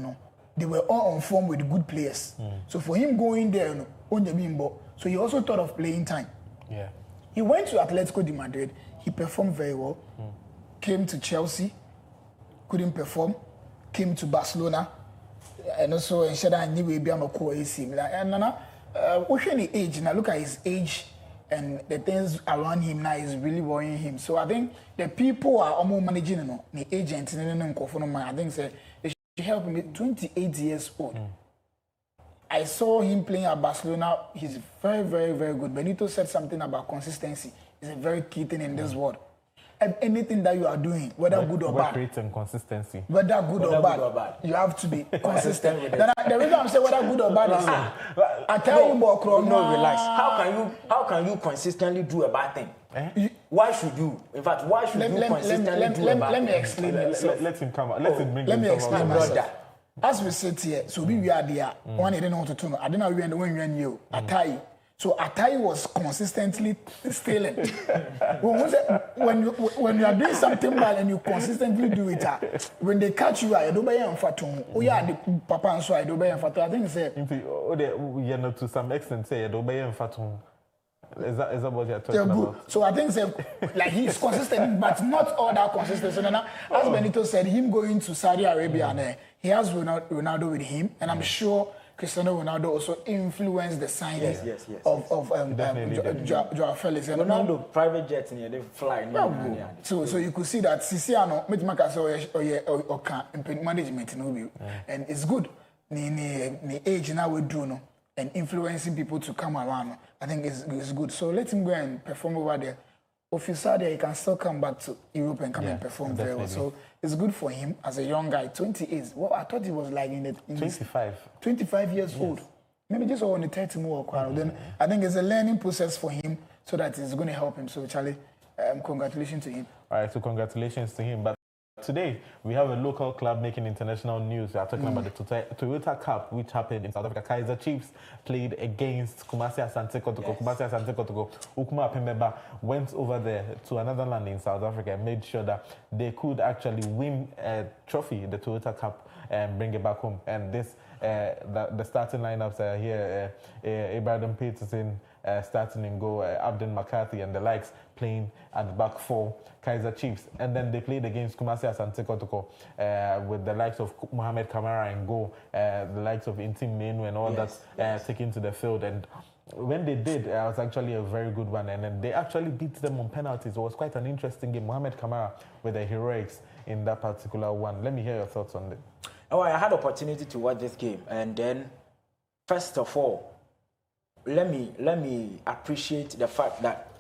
they were all on form with good players. So for him going there, so he also thought of playing time. Yeah. He went to Atletico de Madrid. He performed very well. Came to Chelsea, couldn't perform. Came to Barcelona, and also in Shada knew we be a core AC. And watching the age now, look at his age, and the things around him now is really worrying him. So I think the people are almost managing the agent and I think they should help him. 28 years old. I saw him playing at Barcelona. He's very, very, very good. Benito said something about consistency. It's a very key thing in this world. Anything that you are doing, whether good or bad, creates consistency. Whether good or bad, you have to be consistent with it. The reason I'm saying whether good or bad is I tell you more. No, relax. How can you consistently do a bad thing? Why should you? In fact, why should you consistently do a bad thing? Let me explain myself. Let him come out. Let me explain myself. As we sit here, so we are there. One didn't know what to do. I didn't know we were new. Atai. So Atai was consistently stealing. when you are doing something bad and you consistently do it, when they catch you, I don't buy them fatum. Oh yeah, the papa and so I don't buy them fatum. I think say. To some extent, say I don't buy them fatum. Is that what you're talking about? So I think like he's consistent, but not all that consistent. So now, as Benito said, him going to Saudi Arabia, and he has Ronaldo with him, and I'm sure Cristiano Ronaldo also influenced the signing of Joao Felix. Ronaldo private jets and they fly. So you could see that Sisiano, management, and it's good. The age now we do and influencing people to come around. I think it's good. So let him go and perform over there. Officer there, he can still come back to Europe and come and perform very well. So it's good for him as a young guy. 28. Well, I thought he was like in 25 years old. Maybe just on the 30 more. Then I think it's a learning process for him, so that it's going to help him. So Charlie, congratulations to him. All right, so congratulations to him. But today, we have a local club making international news. We are talking about the Toyota Cup, which happened in South Africa. Kaizer Chiefs played against Kumasi Asante Kotoko. Kumasi Asante Kotoko. Ukuma Apemeba went over there to another land in South Africa and made sure that they could actually win a trophy, the Toyota Cup, and bring it back home. And this, the starting lineups are here. Ibrahim Peterson starting in goal, Abden McCarthy and the likes playing at the back for Kaizer Chiefs. And then they played against Kumasi Asante Kotoko with the likes of Mohamed Kamara in goal, the likes of Intim Menu and all that taken to the field. And when they did, it was actually a very good one. And then they actually beat them on penalties. It was quite an interesting game. Mohamed Kamara with the heroics in that particular one. Let me hear your thoughts on it. Oh, I had opportunity to watch this game. And then, first of all, let me appreciate the fact that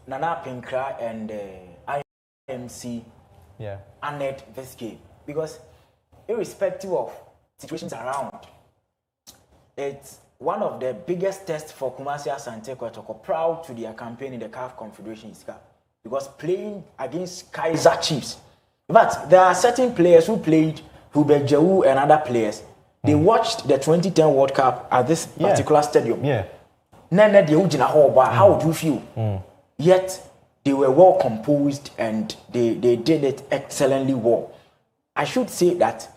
Nana Pinkra and IMC honored this game, because irrespective of situations around, it's one of the biggest tests for Kumasi Asante Kotoko, proud to their campaign in the CAF Confederation Cup, because playing against Kaizer Chiefs. But there are certain players who played, Hubert Jawu and other players, They watched the 2010 World Cup at this particular stadium. Yeah. How would you feel? Yet they were well composed and they did it excellently well. I should say that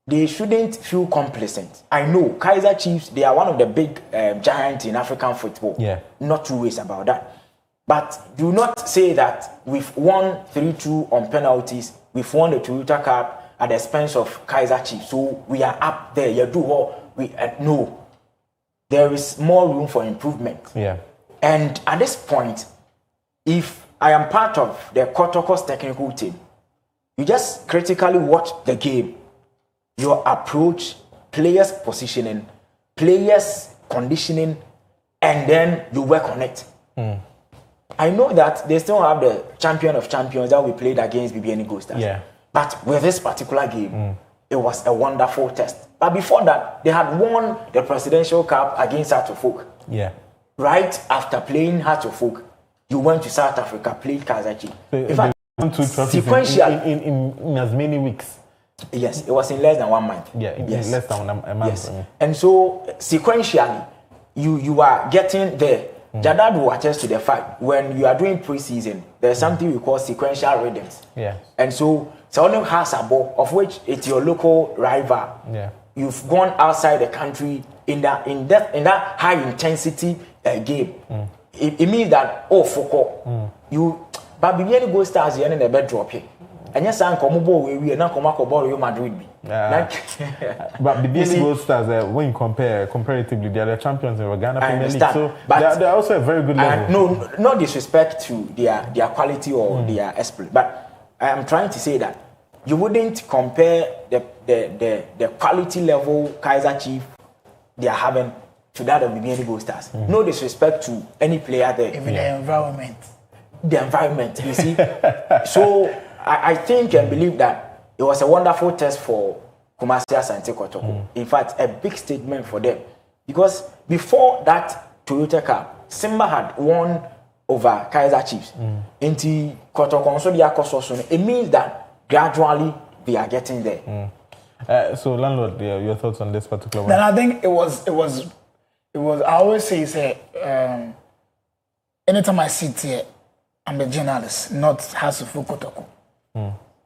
they shouldn't feel complacent. I know Kaizer Chiefs, they are one of the big giants in African football. Yeah. Not two ways about that. But do not say that we've won 3-2 on penalties, we've won the Toyota Cup at the expense of Kaizer Chiefs. So we are up there. You do what we no. There is more room for improvement. Yeah. And at this point, if I am part of the Kotoko's technical team, you just critically watch the game, your approach, players' positioning, players' conditioning, and then you work on it. I know that they still have the champion of champions that we played against BBN Gold Stars. Yeah. But with this particular game, it was a wonderful test. But before that, they had won the Presidential Cup against Hearts of Oak. Yeah. Right after playing Hearts of Oak, you went to South Africa, played Kaizer Chiefs. In fact, sequentially in as many weeks. Yes, it was in less than 1 month. Yeah, in less than a month. Yes. And so sequentially, you are getting there. Jadad will attest to the fact when you are doing preseason, there's something we call sequential rhythms. Yeah. And so Saonim has a ball of which it's your local rival. Yeah. You've gone outside the country in that high intensity game. It means that you but BBN Gold Stars in the bed drop here. And yes, I'm come we are not come Real Madrid. But BBN Gold Stars, when you compare comparatively, they are the champions in Ghana Premier League. So but they are also a very good level. No, no disrespect to their quality or their esprit, but I am trying to say that you wouldn't compare the quality level Kaizer Chiefs they are having to that of BBN Gold Stars. No disrespect to any player there. Even the environment. The environment, you see. So I think and believe that it was a wonderful test for Kumasi Asante Kotoko. In fact, a big statement for them. Because before that Toyota Cup, Simba had won over Kaizer Chiefs. Into Kotoko, so it means that gradually they are getting there. So, landlord, your thoughts on this particular one? Then I think it was. I always say, anytime I sit here, I'm a journalist, not House of Kotoko.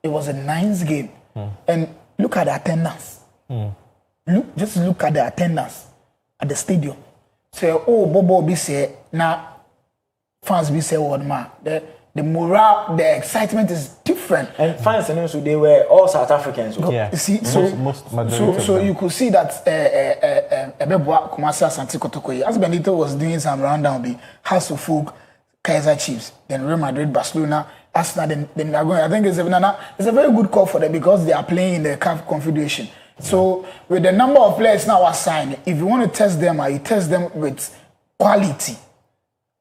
It was a nice game, and look at the attendance. Just look at the attendance at the stadium. Say, oh, Bobo be say now, fans be say what man. The morale, the excitement is different. And fans, and so they were all South Africans. Yeah. You see, so you could see that Ebeboa Kumasi Asante Kotoko, as Benito was doing some rundown, the House of Folk, Kaizer Chiefs, then Real Madrid, Barcelona, Arsenal, then they're going. I think it's a very good call for them because they are playing in the CAF Confederation. So with the number of players now assigned, if you want to test them, you test them with quality,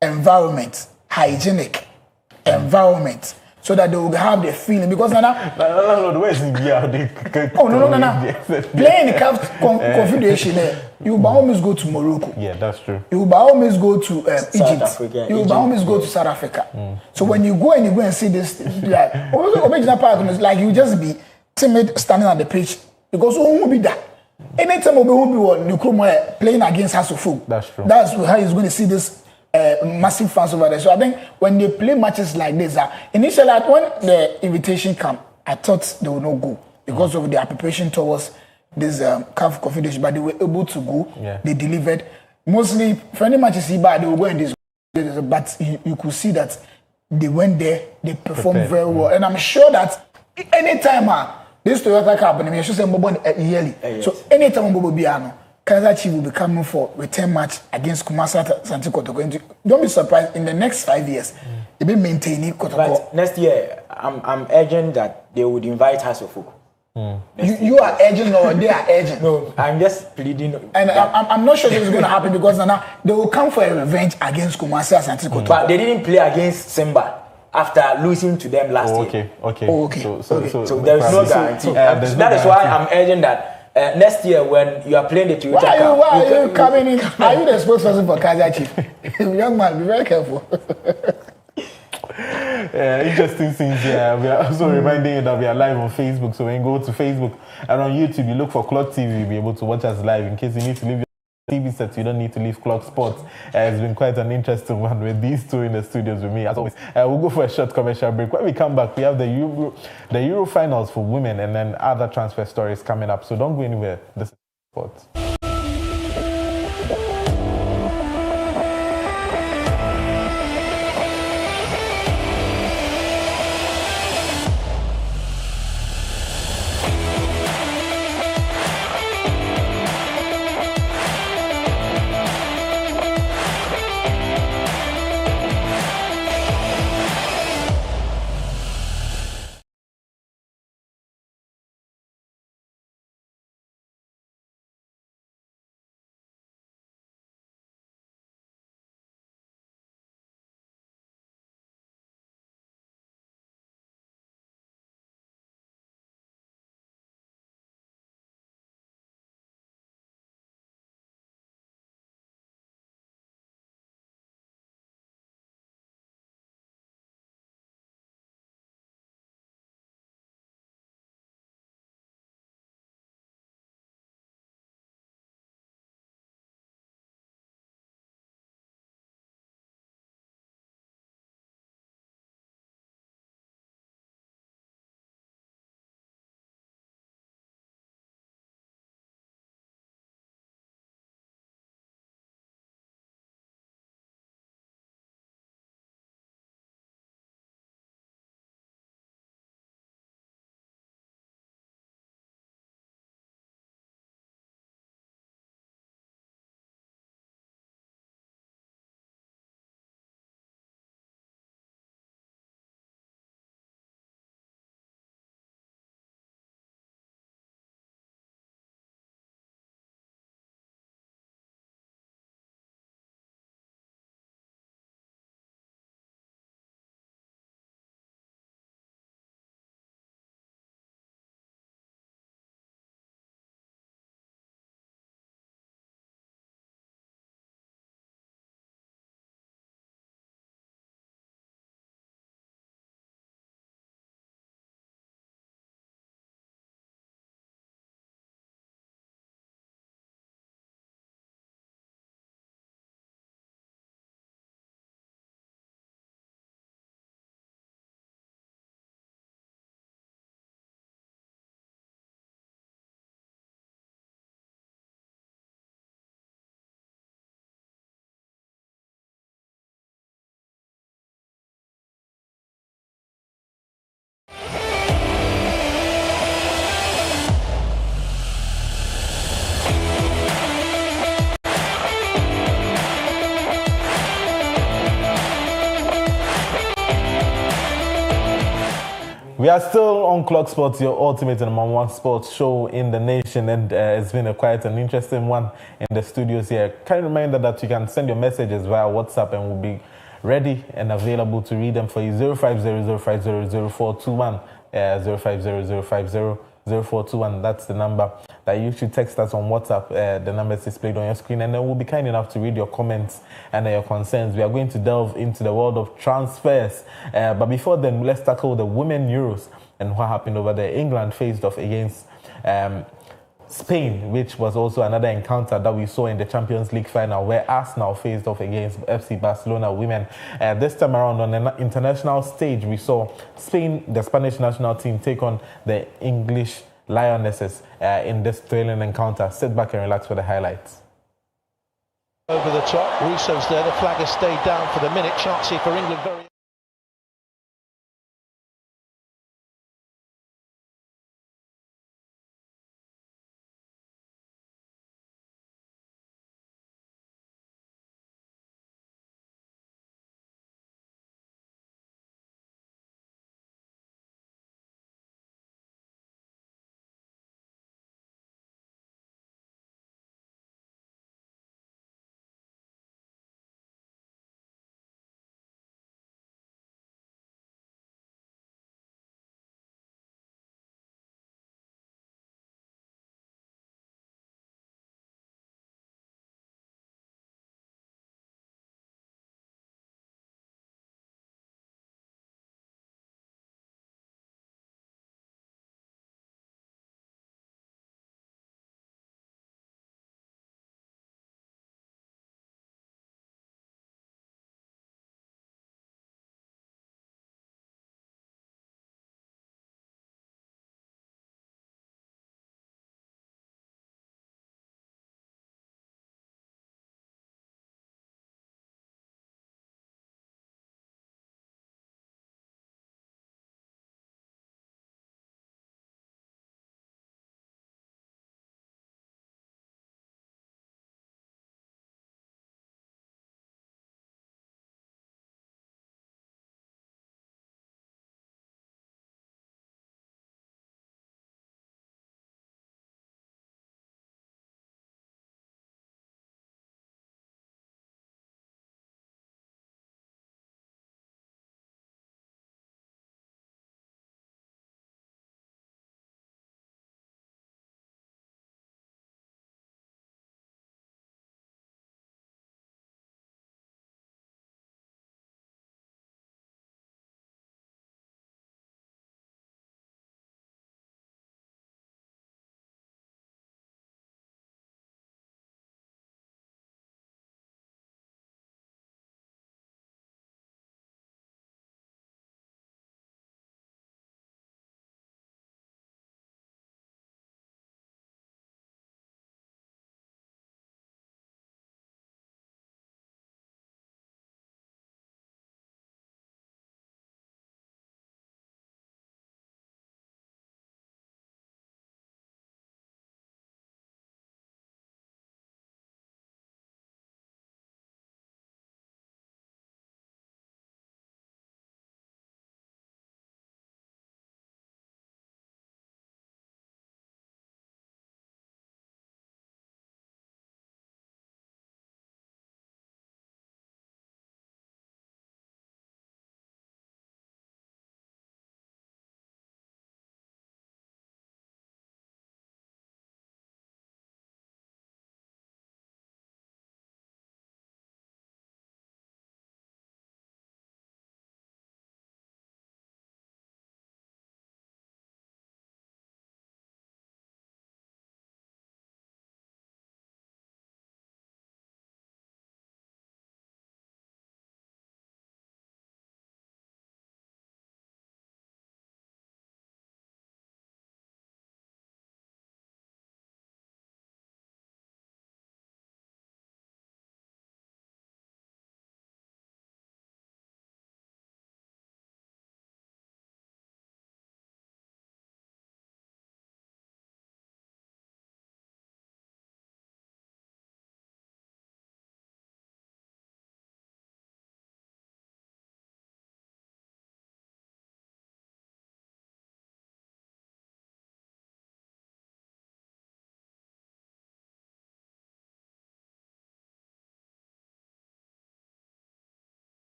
environment, hygienic environment, so that they will have the feeling. Because now, playing the CAF Confederation, you will always go to Morocco. Yeah, that's true. You will always go to Egypt. You will always go to South Africa. So when you go and see this, like you just be timid standing on the pitch because who will be that? Anytime we will be playing against House of Folk. That's true. That's how he's going to see this. Massive fans over there. So I think when they play matches like this, initially when the invitation came, I thought they would not go because of their preparation towards this CAF Confederation, but they were able to go. Yeah. They delivered. Mostly, for any matches they will go in this, but you could see that they went there, they performed very well, and I'm sure that anytime this Toyota Cup, I should say yearly. Yes. So anytime Bobo Biano. Kaizer Chiefs will be coming for return match against Kumasi Asante Kotoko. Don't be surprised in the next 5 years they'll be maintaining Kotoko. But next year, I'm urging that they would invite House of Folk. You are urging or they are urging? No, I'm just pleading. And I'm not sure it's going to happen because now they will come for a revenge against Kumasi Asante Kotoko. But they didn't play against Simba after losing to them last year. Okay. So there is no guarantee. That is why I'm urging that. Next year, when you are playing the Toyota Cup, why are you coming in? Are you the spokesperson for Kaizer Chiefs? Young man, be very careful. Interesting things here. We are also reminding you that we are live on Facebook. So when you go to Facebook and on YouTube, you look for Clog TV, you'll be able to watch us live. In case you need to leave your TV set, you don't need to leave Clog Sports. It's been quite an interesting one with these two in the studios with me. As always, we'll go for a short commercial break. When we come back, we have the Euro finals for women and then other transfer stories coming up. So don't go anywhere. This is Sports. We are still on Clog Sports, your ultimate and number one sports show in the nation, and it's been quite an interesting one in the studios here. Kind of reminder that you can send your messages via WhatsApp and we'll be ready and available to read them for you. 0500500421, 0500500421. That's the number that you should text us on WhatsApp. The number is displayed on your screen, and then we'll be kind enough to read your comments and your concerns. We are going to delve into the world of transfers. But before then, let's tackle the Women Euros and what happened over there. England faced off against Spain, which was also another encounter that we saw in the Champions League final where Arsenal faced off against FC Barcelona women. This time around on an international stage, we saw Spain, the Spanish national team, take on the English Lionesses in this thrilling encounter. Sit back and relax for the highlights. Over the top, Russo's there, the flag has stayed down for the minute. Chancy for England very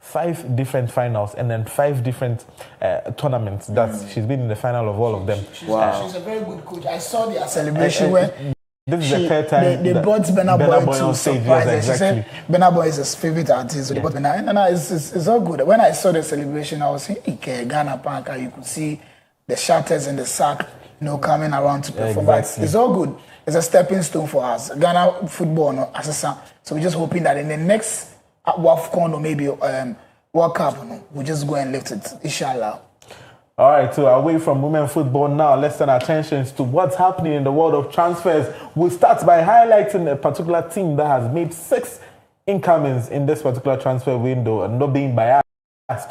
5 different finals and then 5 different tournaments. She's been in the final of all of them. She's a very good coach. I saw their celebration when this is the third time they brought Burna Boy to stage. surprise Yes, exactly. She said Burna Boy is his favorite artist. So they brought Burna. And it's all good. When I saw the celebration, I was saying, Ghana Panka, you could see the shatters and the sack, coming around to perform. Exactly. But it's all good. It's a stepping stone for us. Ghana football, so we're just hoping that in the next WAFCON or maybe World Cup, we'll just go and lift it, inshallah. All right, so away from women football now, let's turn our attention to what's happening in the world of transfers. We'll start by highlighting a particular team that has made 6 incomings in this particular transfer window, and not being biased,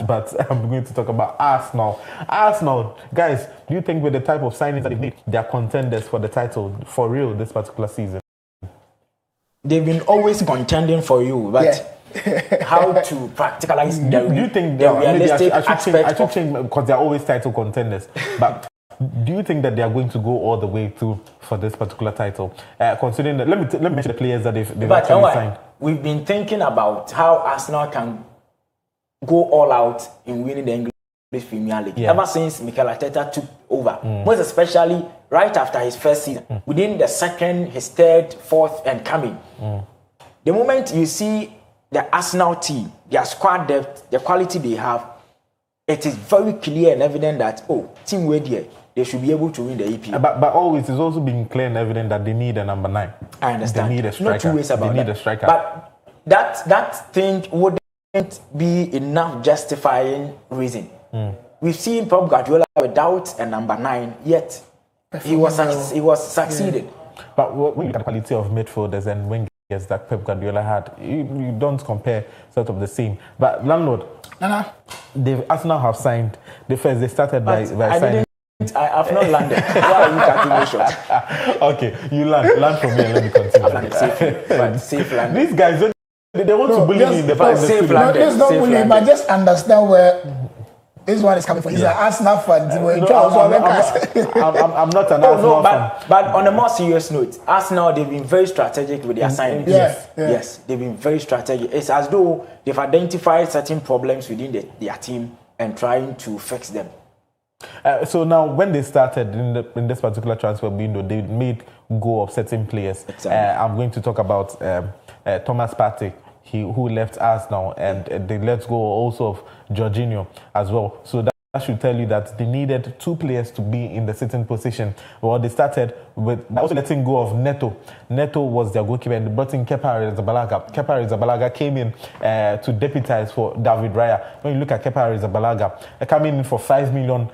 but I'm going to talk about Arsenal. Arsenal, guys, do you think with the type of signings that they've made, they're contenders for the title for real this particular season? They've been always contending for you, but how to practicalize the realistic aspect? I should change because they're always title contenders. But do you think that they are going to go all the way through for this particular title? Considering that, let me mention the players that they've actually signed. We've been thinking about how Arsenal can go all out in winning the English Premier League ever since Mikel Arteta took over. Most especially right after his first season, within the second, his third, fourth, and coming. The moment you see the Arsenal team, their squad depth, the quality they have, it is very clear and evident that team way there, they should be able to win the EPL. But always, it's also been clear and evident that they need a number 9. I understand. They need a striker. No 2 ways about they need a striker. But that thing wouldn't be enough justifying reason. We've seen Pep Guardiola without a number 9, yet he was succeeded. Yeah. But when you look at the quality of midfielders and wingers that Pep Guardiola had, you don't compare sort of the same. But landlord, Arsenal have signed. They started by signing. I have not landed. Why are you cutting me short? Okay, you land from me and let me continue. I've landed safely, but safe landing. These guys, they want to bully me in the past. Safe landing. Let's not bully him, but just understand where this one is coming from. He's an Arsenal fan. I'm not an Arsenal fan. But on a more serious note, Arsenal, they've been very strategic with their signings. Yes, they've been very strategic. It's as though they've identified certain problems within their team and trying to fix them. So now, when they started in this particular transfer window, they made go of certain players. Exactly. I'm going to talk about Thomas Partey, who left Arsenal, and they let go also of Jorginho as well. So that should tell you that they needed 2 players to be in the sitting position. Well, they started with also letting go of Neto. Neto was their goalkeeper, and they brought in Kepa Arrizabalaga. Kepa Arrizabalaga came in to deputize for David Raya. When you look at Kepa Arrizabalaga, coming in for 5 million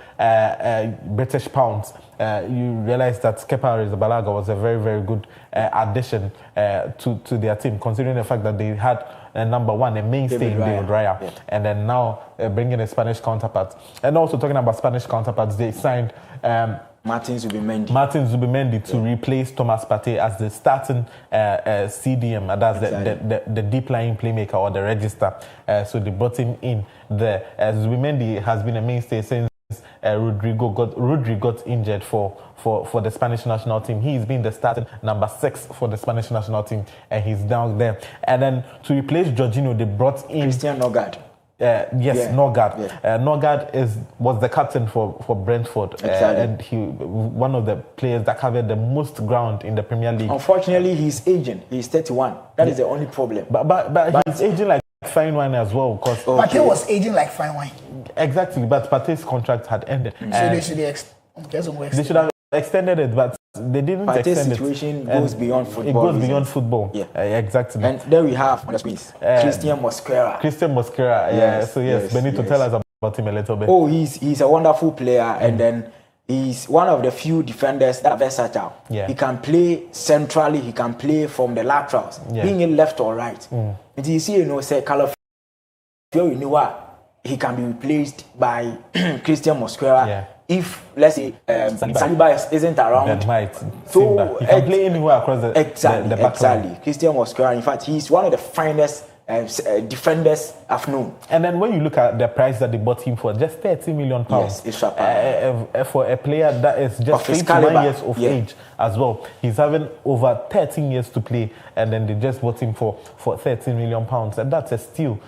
British pounds, you realize that Kepa Arrizabalaga was a very, very good addition to their team, considering the fact that they had number 1, a mainstay in David Raya, and then now bringing a Spanish counterpart. And also talking about Spanish counterparts, they signed Martin Zubimendi to replace Thomas Partey as the starting CDM, that's the deep lying playmaker or the register. So they brought him in there. Zubimendi has been a mainstay since Rodri got injured for the Spanish national team. He's been the starting number 6 for the Spanish national team, and he's down there. And then to replace Jorginho, they brought in Christian Nogard. Nogard. Nogard was the captain for Brentford, and he one of the players that covered the most ground in the Premier League. Unfortunately, he's aging. He's 31. That is the only problem. But he's aging like fine wine as well, because Partey was aging like fine wine. Exactly, but Partey's contract had ended. So they should have extended it, but they didn't Partey's extend situation goes beyond football. It goes beyond football. Yeah, exactly. And there we have on the screens Christian Mosquera. Yes. So Benito, tell us about him a little bit. Oh, he's a wonderful player, and then he's one of the few defenders that are versatile. Yeah. He can play centrally. He can play from the laterals, being in left or right. And you see, say Calafio, he can be replaced by Christian Mosquera. Yeah. If, let's say, Saliba isn't around, so he can play anywhere across the back line. Christian Mosquera, in fact, he's one of the finest defenders have known. And then when you look at the price that they bought him for, just £30 million. Yes, it's for a player that is just 29 years of age as well. He's having over 13 years to play, and then they just bought him for £13 million. And that's a steal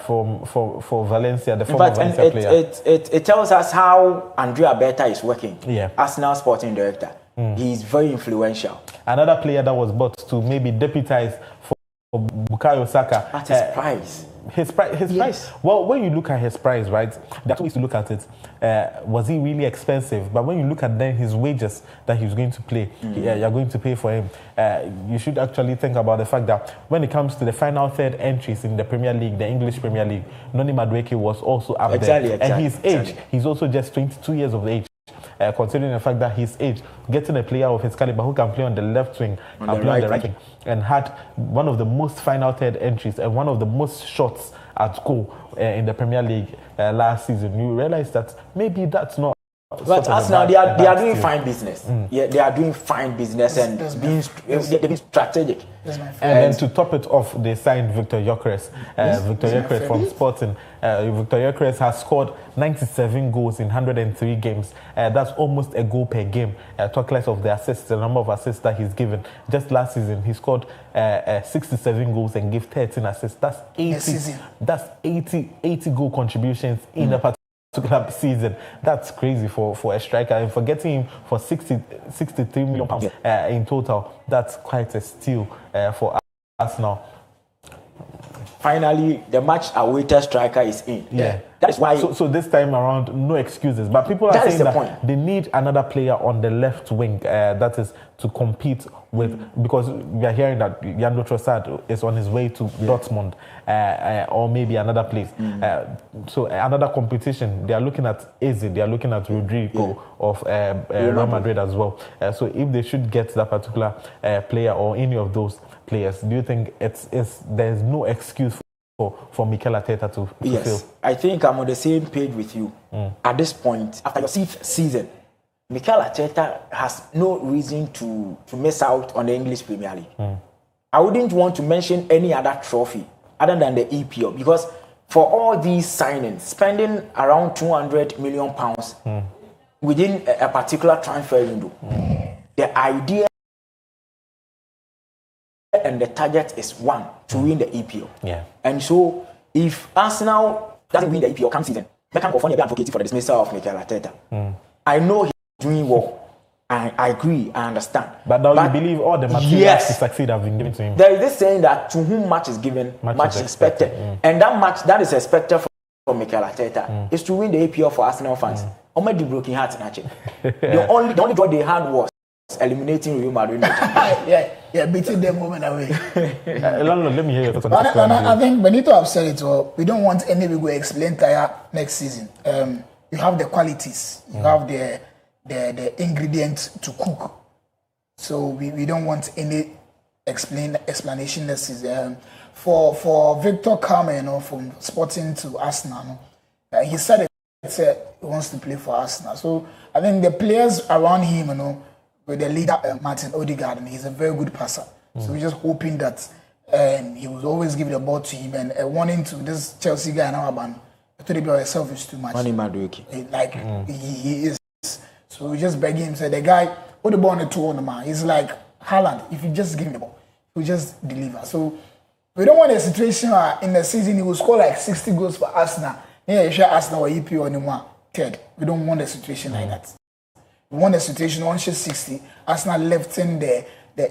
for Valencia, the former Valencia player. It tells us how Andrea Berta is working. Yeah. Arsenal sporting director. He's very influential. Another player that was bought to maybe deputize for Bukayo Saka. At his price. His price. Well, when you look at his price, right, there are two ways to look at it. Was he really expensive? But when you look at then his wages that he's going to play, you're going to pay for him. You should actually think about the fact that when it comes to the final third entries in the Premier League, the English Premier League, Noni Madueke was also up there. And his age, he's also just 22 years of age. Considering the fact that his age, getting a player of his caliber who can play on the left wing and play on the right wing, and had one of the most final third entries and one of the most shots at goal in the Premier League last season, you realize that maybe that's not. But Arsenal, they are doing fine business. Yeah, they are doing fine business and they're being strategic. And then to top it off, they signed Victor Gyökeres. Victor Gyökeres from Sporting. Victor Gyökeres has scored 97 goals in 103 games. That's almost a goal per game. Talk less of the assists, the number of assists that he's given. Just last season, he scored 67 goals and gave 13 assists. That's 80 goal contributions in a particular season. That's crazy for a striker, and for getting him for £63 million in total, that's quite a steal for Arsenal. Finally, the much awaited striker is in. Yeah. That is why. So this time around, no excuses. But people are saying that they need another player on the left wing. That is to compete with, because we are hearing that Leandro Trossard is on his way to Dortmund or maybe another place. So another competition. They are looking at Eze. They are looking at Rodrigo of Real Madrid as well. So if they should get that particular player or any of those players, do you think there's no excuse for Mikel Arteta to fail? I think I'm on the same page with you. At this point, after your 6th season, Mikel Arteta has no reason to miss out on the English Premier League. I wouldn't want to mention any other trophy other than the EPL, because for all these signings, spending around £200 million within a particular transfer window, the idea and the target is one, to win the EPL. And so if Arsenal doesn't win the EPL come season, they can go for the advocate for the dismissal of Mikel Arteta. I know he's doing well. I agree, I understand. But now you believe all the materials to succeed have been given to him. There is this saying that to whom much is given, much is expected. And that much that is expected from Mikel Arteta is to win the EPL for Arsenal fans. Already broken hearts in Archie. The only draw they had was eliminating Real Madrid. Beating them moment away. Let me hear your thoughts on this. I think Benito have said it well. We don't want any big explain tire next season. You have the qualities, you have the ingredients to cook. So we don't want any explanation next season. For Victor Carmen, from Sporting to Arsenal, he said he wants to play for Arsenal. So I think the players around him, with the leader, Martin Odegaard, and he's a very good passer. So we're just hoping that he will always give the ball to him, and wanting to this Chelsea guy now, I thought he be selfish too much. Money Madueke. He is. So we just beg him, say the guy put the ball on the toe on the man. He's like Haaland. If you just give him the ball, he'll just deliver. So we don't want a situation where in the season he will score like 60 goals for Arsenal. Yeah, you sure Arsenal or EP or anyone. Third. We don't want a situation like that. We want a situation, 160, Arsenal left in the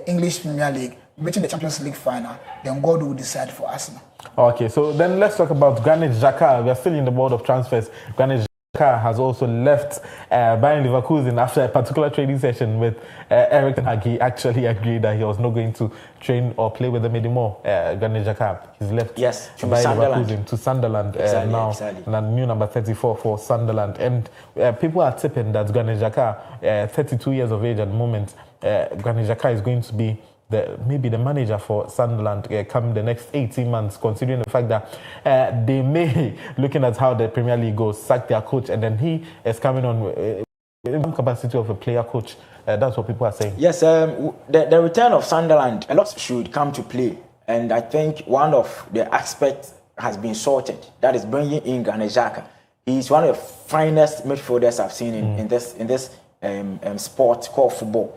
English Premier League, reaching the Champions League final, then God will decide for Arsenal. Okay, so then let's talk about Granit Xhaka. We are still in the world of transfers. Granit Xhaka has also left Bayern Leverkusen after a particular training session with Erik ten Hag. He actually agreed that he was not going to train or play with them anymore. Granit Xhaka, he's left Bayern Leverkusen to Sunderland now. And new number 34 for Sunderland. And people are tipping that Granit Xhaka, 32 years of age at the moment, Granit Xhaka is going to be maybe the manager for Sunderland come the next 18 months, considering the fact that they may, looking at how the Premier League goes, sack their coach, and then he is coming on in the capacity of a player coach. That's what people are saying. Yes, the return of Sunderland, a lot should come to play And I think one of the aspects has been sorted. That is bringing in Granit Xhaka. He's one of the finest midfielders I've seen in this sport called football.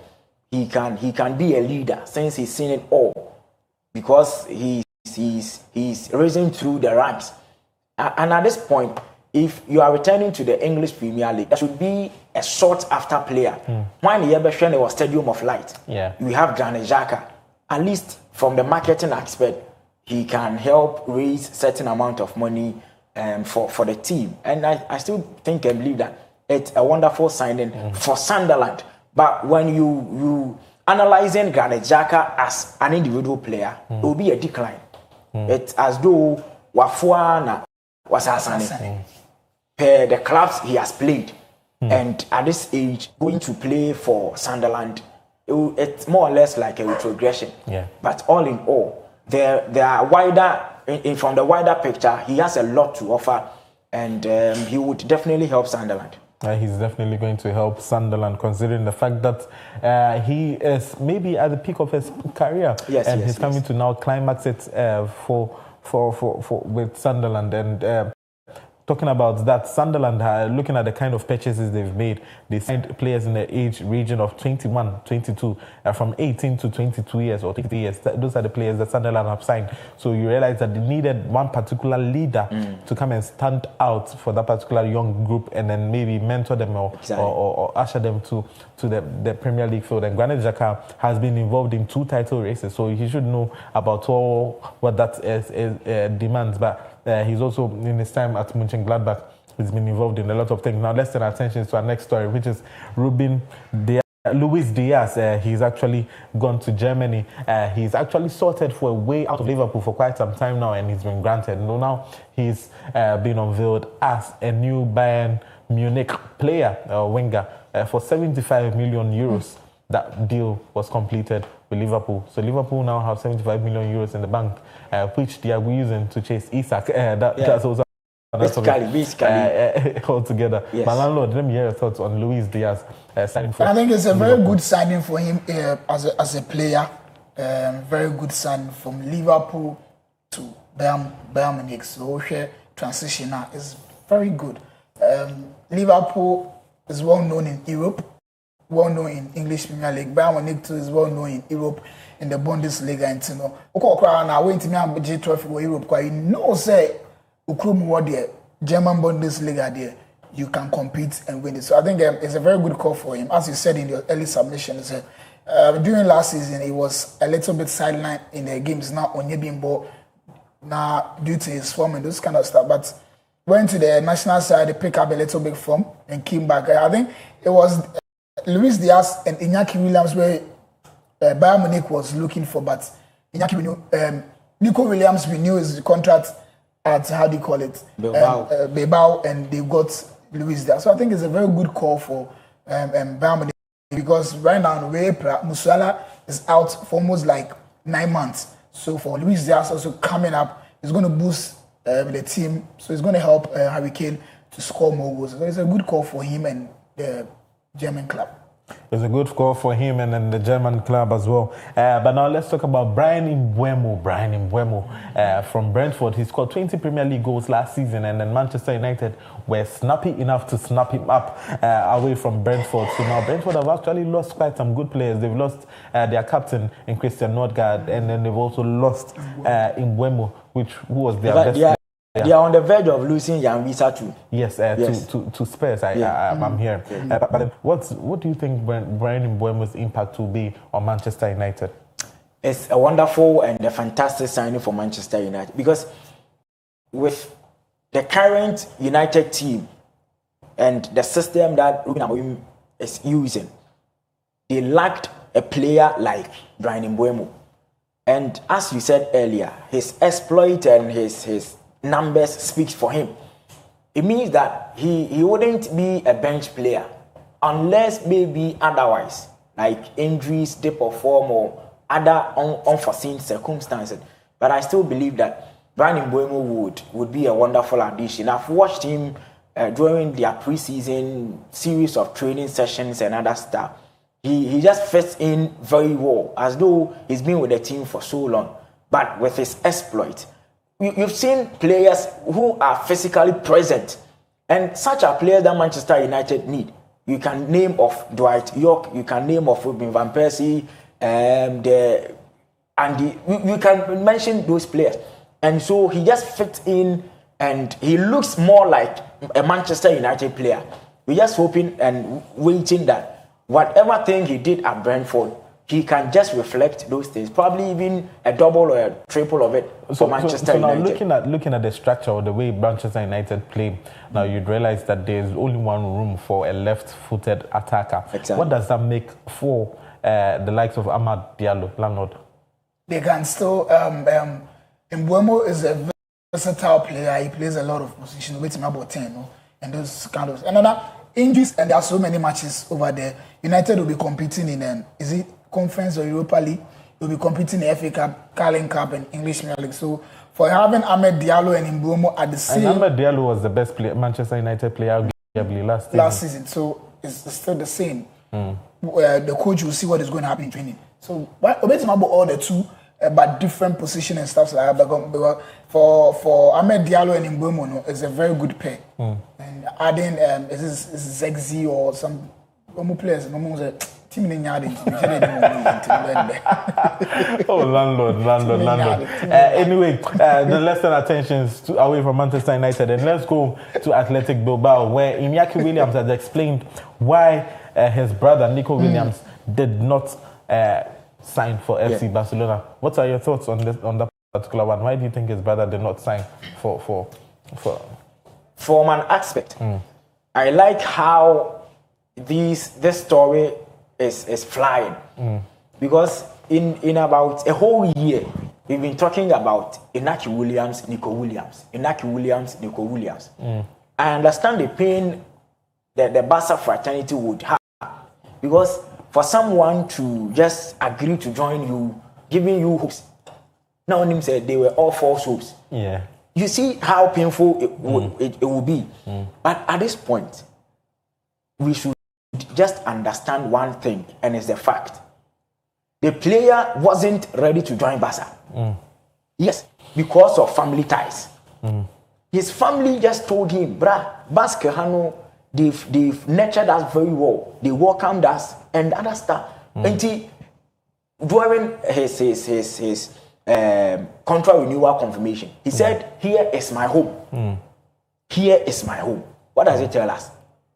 He can be a leader since he's seen it all, because he's risen through the ranks. And at this point, if you are returning to the English Premier League, there should be a sought-after player. When Yebeshen was Stadium of Light, we have Granit Xhaka. At least from the marketing aspect, he can help raise certain amount of money for the team. And I still think and believe that it's a wonderful signing for Sunderland. But when you analyzing Granit Xhaka as an individual player, it will be a decline. It's as though Wafuana was assigning per the clubs he has played. And at this age, going to play for Sunderland, it's more or less like a retrogression. But all in all, there are wider, from the wider picture, he has a lot to offer, and he would definitely help Sunderland. He's definitely going to help Sunderland, considering the fact that he is maybe at the peak of his career, and he's coming to now climax it for with Sunderland. And talking about that, Sunderland, looking at the kind of purchases they've made, they signed players in the age region of 21, 22, from 18 to 22 years or 23 years. Those are the players that Sunderland have signed. So you realize that they needed one particular leader to come and stand out for that particular young group, and then maybe mentor them or usher them to the Premier League field. And Granit Xhaka has been involved in 2 title races, so he should know about all what that demands. But he's also, in his time at Mönchengladbach, he's been involved in a lot of things. Now let's turn our attention to our next story, which is Luis Diaz. He's actually gone to Germany. He's actually sorted for a way out of Liverpool for quite some time now, and he's been granted. Now he's been unveiled as a new Bayern Munich player, winger, for 75 million euros. That deal was completed with Liverpool. So Liverpool now have 75 million euros in the bank, which they are using to chase Isak. That's also basically altogether. Yes. My landlord, let me hear your thoughts on Luis Diaz signing for. I think it's a very good signing for him as a player. Very good signing from Liverpool to Bayern Munich. So transition now is very good. Liverpool is well known in Europe, well known in English Premier League. Bayern Munich too is well known in Europe, in the Bundesliga. And you know, now wait to me and G trophy for Europe. Because you know, say, Ukrum what the German Bundesliga there, you can compete and win it. So I think it's a very good call for him. As you said in your early submission, during last season, he was a little bit sidelined in the games. Now on Yebimbo, now due to his form and those kind of stuff, but went to the national side, they pick up a little bit form and came back. I think it was Luis Diaz and Iñaki Williams where Bayern Munich was looking for, but Nico Williams renewed his contract at, how do you call it? Bilbao, and they got Luis Diaz. So I think it's a very good call for Bayern Munich, because right now Musiala is out for almost like 9 months. So for Luis Diaz also coming up, it's going to boost the team. So it's going to help Harry Kane to score more goals. So it's a good call for him and the German club. It's a good call for him and then the German club as well. But now let's talk about Bryan Mbeumo. From Brentford. He scored 20 Premier League goals last season, and then Manchester United were snappy enough to snap him up away from Brentford. So now Brentford have actually lost quite some good players. They've lost their captain in Christian Nordgaard, and then they've also lost Mbeumo, who was their best player. They are on the verge of losing Jan Wisa too. Yes, to Spurs. I'm here. But what do you think Bryan Mbeumo's impact will be on Manchester United? It's a wonderful and a fantastic signing for Manchester United, because with the current United team and the system that Ruben Amorim is using, they lacked a player like Bryan Mbeumo. And as you said earlier, his exploit and his numbers speaks for him. It means that he wouldn't be a bench player unless maybe otherwise, like injuries, dip of form, or other unforeseen circumstances. But I still believe that Bryan Mbeumo would be a wonderful addition. I've watched him during their preseason series of training sessions and other stuff. He just fits in very well, as though he's been with the team for so long. but with his exploit. You've seen players who are physically present, and such a player that Manchester United need. You can name of Dwight York, you can name of Robin van Persie, you can mention those players. And so he just fits in, and he looks more like a Manchester United player. We're just hoping and waiting that whatever thing he did at Brentford, he can just reflect those things. Probably even a double or a triple of it for Manchester United. Now looking at the structure or the way Manchester United play, now you'd realize that there's only one room for a left-footed attacker. Exactly. What does that make for the likes of Amad Diallo, landlord? They can still. Mbeumo is a versatile player. He plays a lot of positions. With him about 10, no? And those kind of another injuries, and there are so many matches over there. United will be competing in is it Conference or Europa League? They'll be competing in FA Cup, Carling Cup, and English Premier League. So for having Ahmed Diallo and Mbeumo at the same, and Ahmed Diallo was the best Manchester United player last season. So it's still the same. The coach will see what is going to happen in training. So about all the two, but different position and stuff like that. Because for Ahmed Diallo and Mbeumo, no, it's a very good pair. And adding is Zegzi or some players, team in Oh, landlord. Anyway, let's turn attention away from Manchester United and let's go to Athletic Bilbao, where Iñaki Williams has explained why his brother Nico Williams did not sign for FC Barcelona. What are your thoughts on that particular one? Why do you think his brother did not sign for? From an aspect, I like how this story is flying because in about a whole year we've been talking about Iñaki Williams, Nico Williams, Iñaki Williams, Nico Williams. I understand the pain that the Barca fraternity would have because for someone to just agree to join you, giving you hopes. Now, him said they were all false hopes. Yeah. You see how painful it will be. But at this point, we should just understand one thing, and it's the fact. The player wasn't ready to join Barca. Yes, because of family ties. His family just told him, Basque Hano, they've nurtured us very well. They welcomed us and other stuff. And during his contract renewal confirmation, he said, "Here is my home. Here is my home." What does it tell us?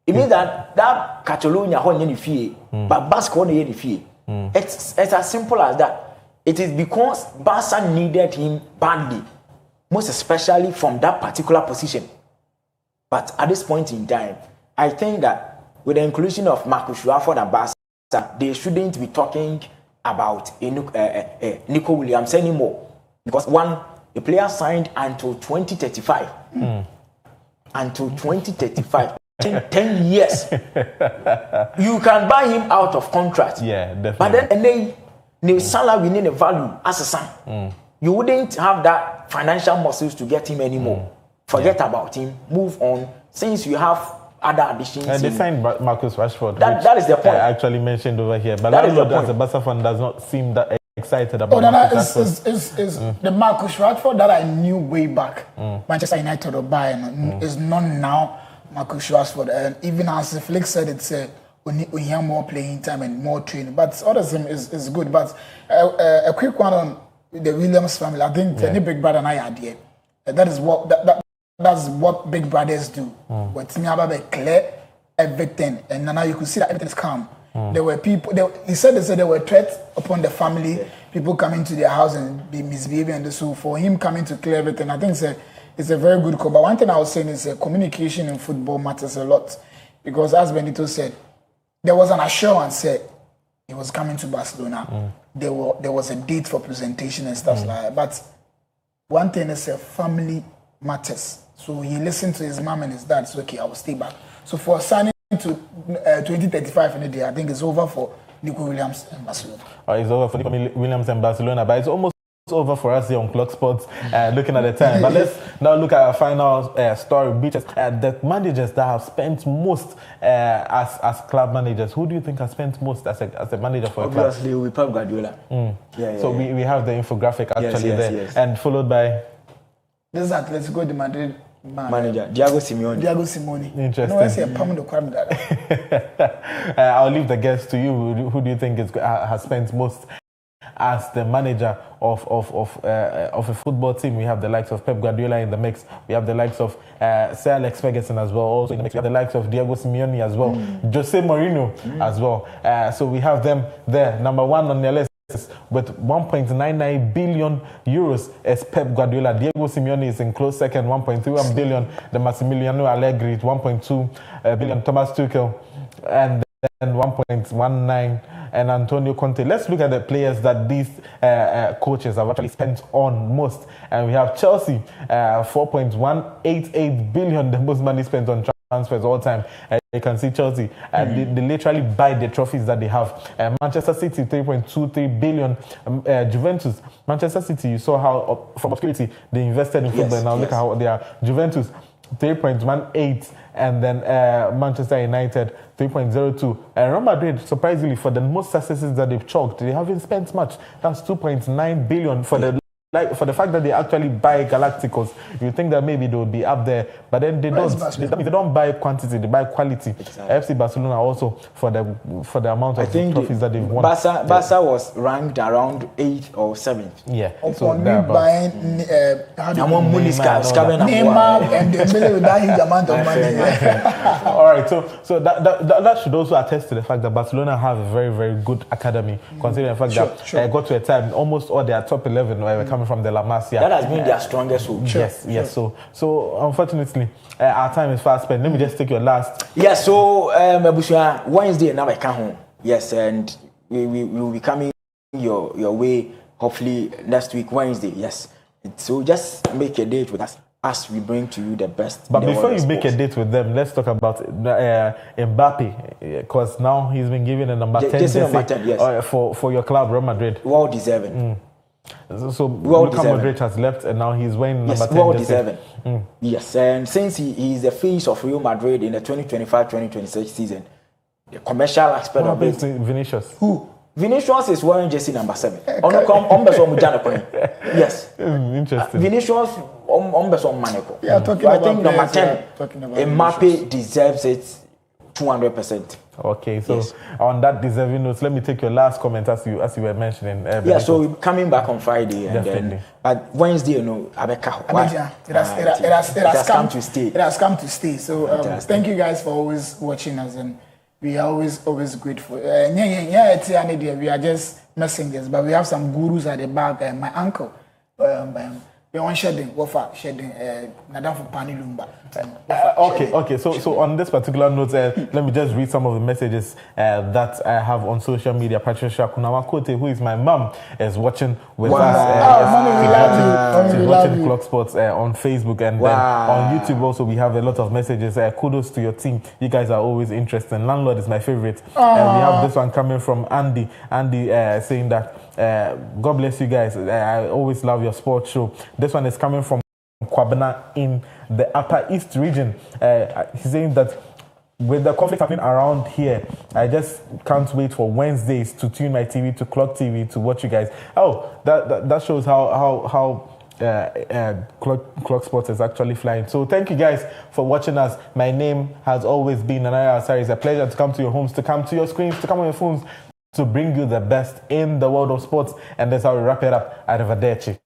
It means that Catalonia but Basque it's as simple as that. It is because Barca needed him badly, most especially from that particular position. But at this point in time, I think that with the inclusion of Marcus Rashford and Barca, they shouldn't be talking about Nico Williams anymore. Because the player signed until 2035. Until 2035. 10 years. You can buy him out of contract. Yeah, definitely. But then the salary within the value as a son. You wouldn't have that financial muscles to get him anymore. Forget about him. Move on. Since you have other additions. They signed Marcus Rashford. That is the point. I actually mentioned over here. But that is the as point. a Barca fan does not seem that excited about Marcus Rashford. The Marcus Rashford that I knew way back, Manchester United or Bayern, is not now Marcus Rashford. And even as Flick said, it's we have more playing time and more training. But others is good. But a quick one on the Williams family. I think any big brother and I had here. That is what that's what big brothers do. But me have a clear everything, and now you could see that everything is calm. There were people. He said there were threats upon the family. People coming to their house and be misbehaving, and so for him coming to clear everything, I think it's a very good call. But one thing I was saying is communication in football matters a lot, because as Benito said, there was an assurance that he was coming to Barcelona. There was a date for presentation and stuff like that. But one thing is family matters. So he listened to his mom and his dad. So okay, I will stay back. So for signing to 2035 in the day, I think it's over for Nico Williams and Barcelona. It's over for Nico Williams and Barcelona, but it's almost over for us here on Clog Sports, looking at the time. But let's now look at our final story, which is the managers that have spent most as club managers. Who do you think has spent most as a manager for a club? Obviously, we Pep Guardiola. So we have the infographic actually there, and followed by this is Atletico de Madrid manager Diego Simeone. Interesting. No, I say I'll leave the guest to you. Who do you think has spent most as the manager of a football team? We have the likes of Pep Guardiola in the mix. We have the likes of Sir Alex Ferguson as well, also in the mix. We have the likes of Diego Simeone as well, Jose Mourinho as well. So we have them there. Number one on their list with 1.99 billion euros is Pep Guardiola. Diego Simeone is in close second, 1.31 billion. The Massimiliano Allegri, 1.2 billion. Thomas Tuchel, and then 1.19. and Antonio Conte. Let's look at the players that these coaches have actually spent on most. And we have Chelsea, 4.188 billion, the most money spent on transfers all time. You can see Chelsea, they literally buy the trophies that they have. Manchester City, 3.23 billion. Juventus, Manchester City, you saw how from obscurity they invested in football. Now look at how they are. Juventus, 3.18, and then Manchester United, 3.02. And Real Madrid, surprisingly, for the most successes that they've chalked, they haven't spent much. That's 2.9 billion for the fact that they actually buy Galacticos. You think that maybe they would be up there, but then they don't. They don't buy quantity; they buy quality. Exactly. FC Barcelona also for the amount of trophies that they've won. Barca was ranked around 8th or 7th. Yeah. So buying Neymar and Dembele with that huge amount of money. All right. So that should also attest to the fact that Barcelona have a very, very good academy, considering the fact that got to a time almost all their top 11 were coming from the La Masia. That has been their strongest hope. Yes. So unfortunately, our time is fast spent. Let me just take your last. Yes. So Wednesday now I come home. Yes, and we will be coming your way hopefully next week Wednesday. Yes. So just make a date with us as we bring to you the best. But before you make a date with them, let's talk about Mbappe, because now he's been given a number 10 yes. for your club, Real Madrid. Well deserving. So Luka Modric has left and now he's wearing number 10. Well deserving. Yes, and since he is the face of Real Madrid in the 2025-2026 season, the commercial aspect of it. Vinicius. Who? Vinicius is wearing jersey number 7. Yes. Interesting. Vinicius on Maneko. Yeah, I think number 10. Mbappe deserves it 200%. Okay, so on that deserving note, let me take your last comment as you were mentioning. So we're coming back on Friday and then Wednesday, it has come to stay. It has come to stay. So thank you guys for always watching us, and we are always grateful. We are just messengers, but we have some gurus at the back. My uncle, we want shedding Nadam for Panilumba. Okay. So on this particular note, let me just read some of the messages that I have on social media. Patricia Kunawakote, who is my mom, is watching with us. She's watching Clog Sports on Facebook, and then on YouTube also we have a lot of messages. Kudos to your team. You guys are always interesting. Landlord is my favorite. And we have this one coming from Andy. Andy saying that God bless you guys. I always love your sports show. This one is coming from Kwabena in the Upper East region. He's saying that with the conflict happening around here, I just can't wait for Wednesdays to tune my TV to Clog TV to watch you guys. Oh, that shows how Clog Sports is actually flying. So thank you guys for watching us. My name has always been Nanaya Asari. It's a pleasure to come to your homes, to come to your screens, to come on your phones, to bring you the best in the world of sports. And that's how we wrap it up. Arrivederci.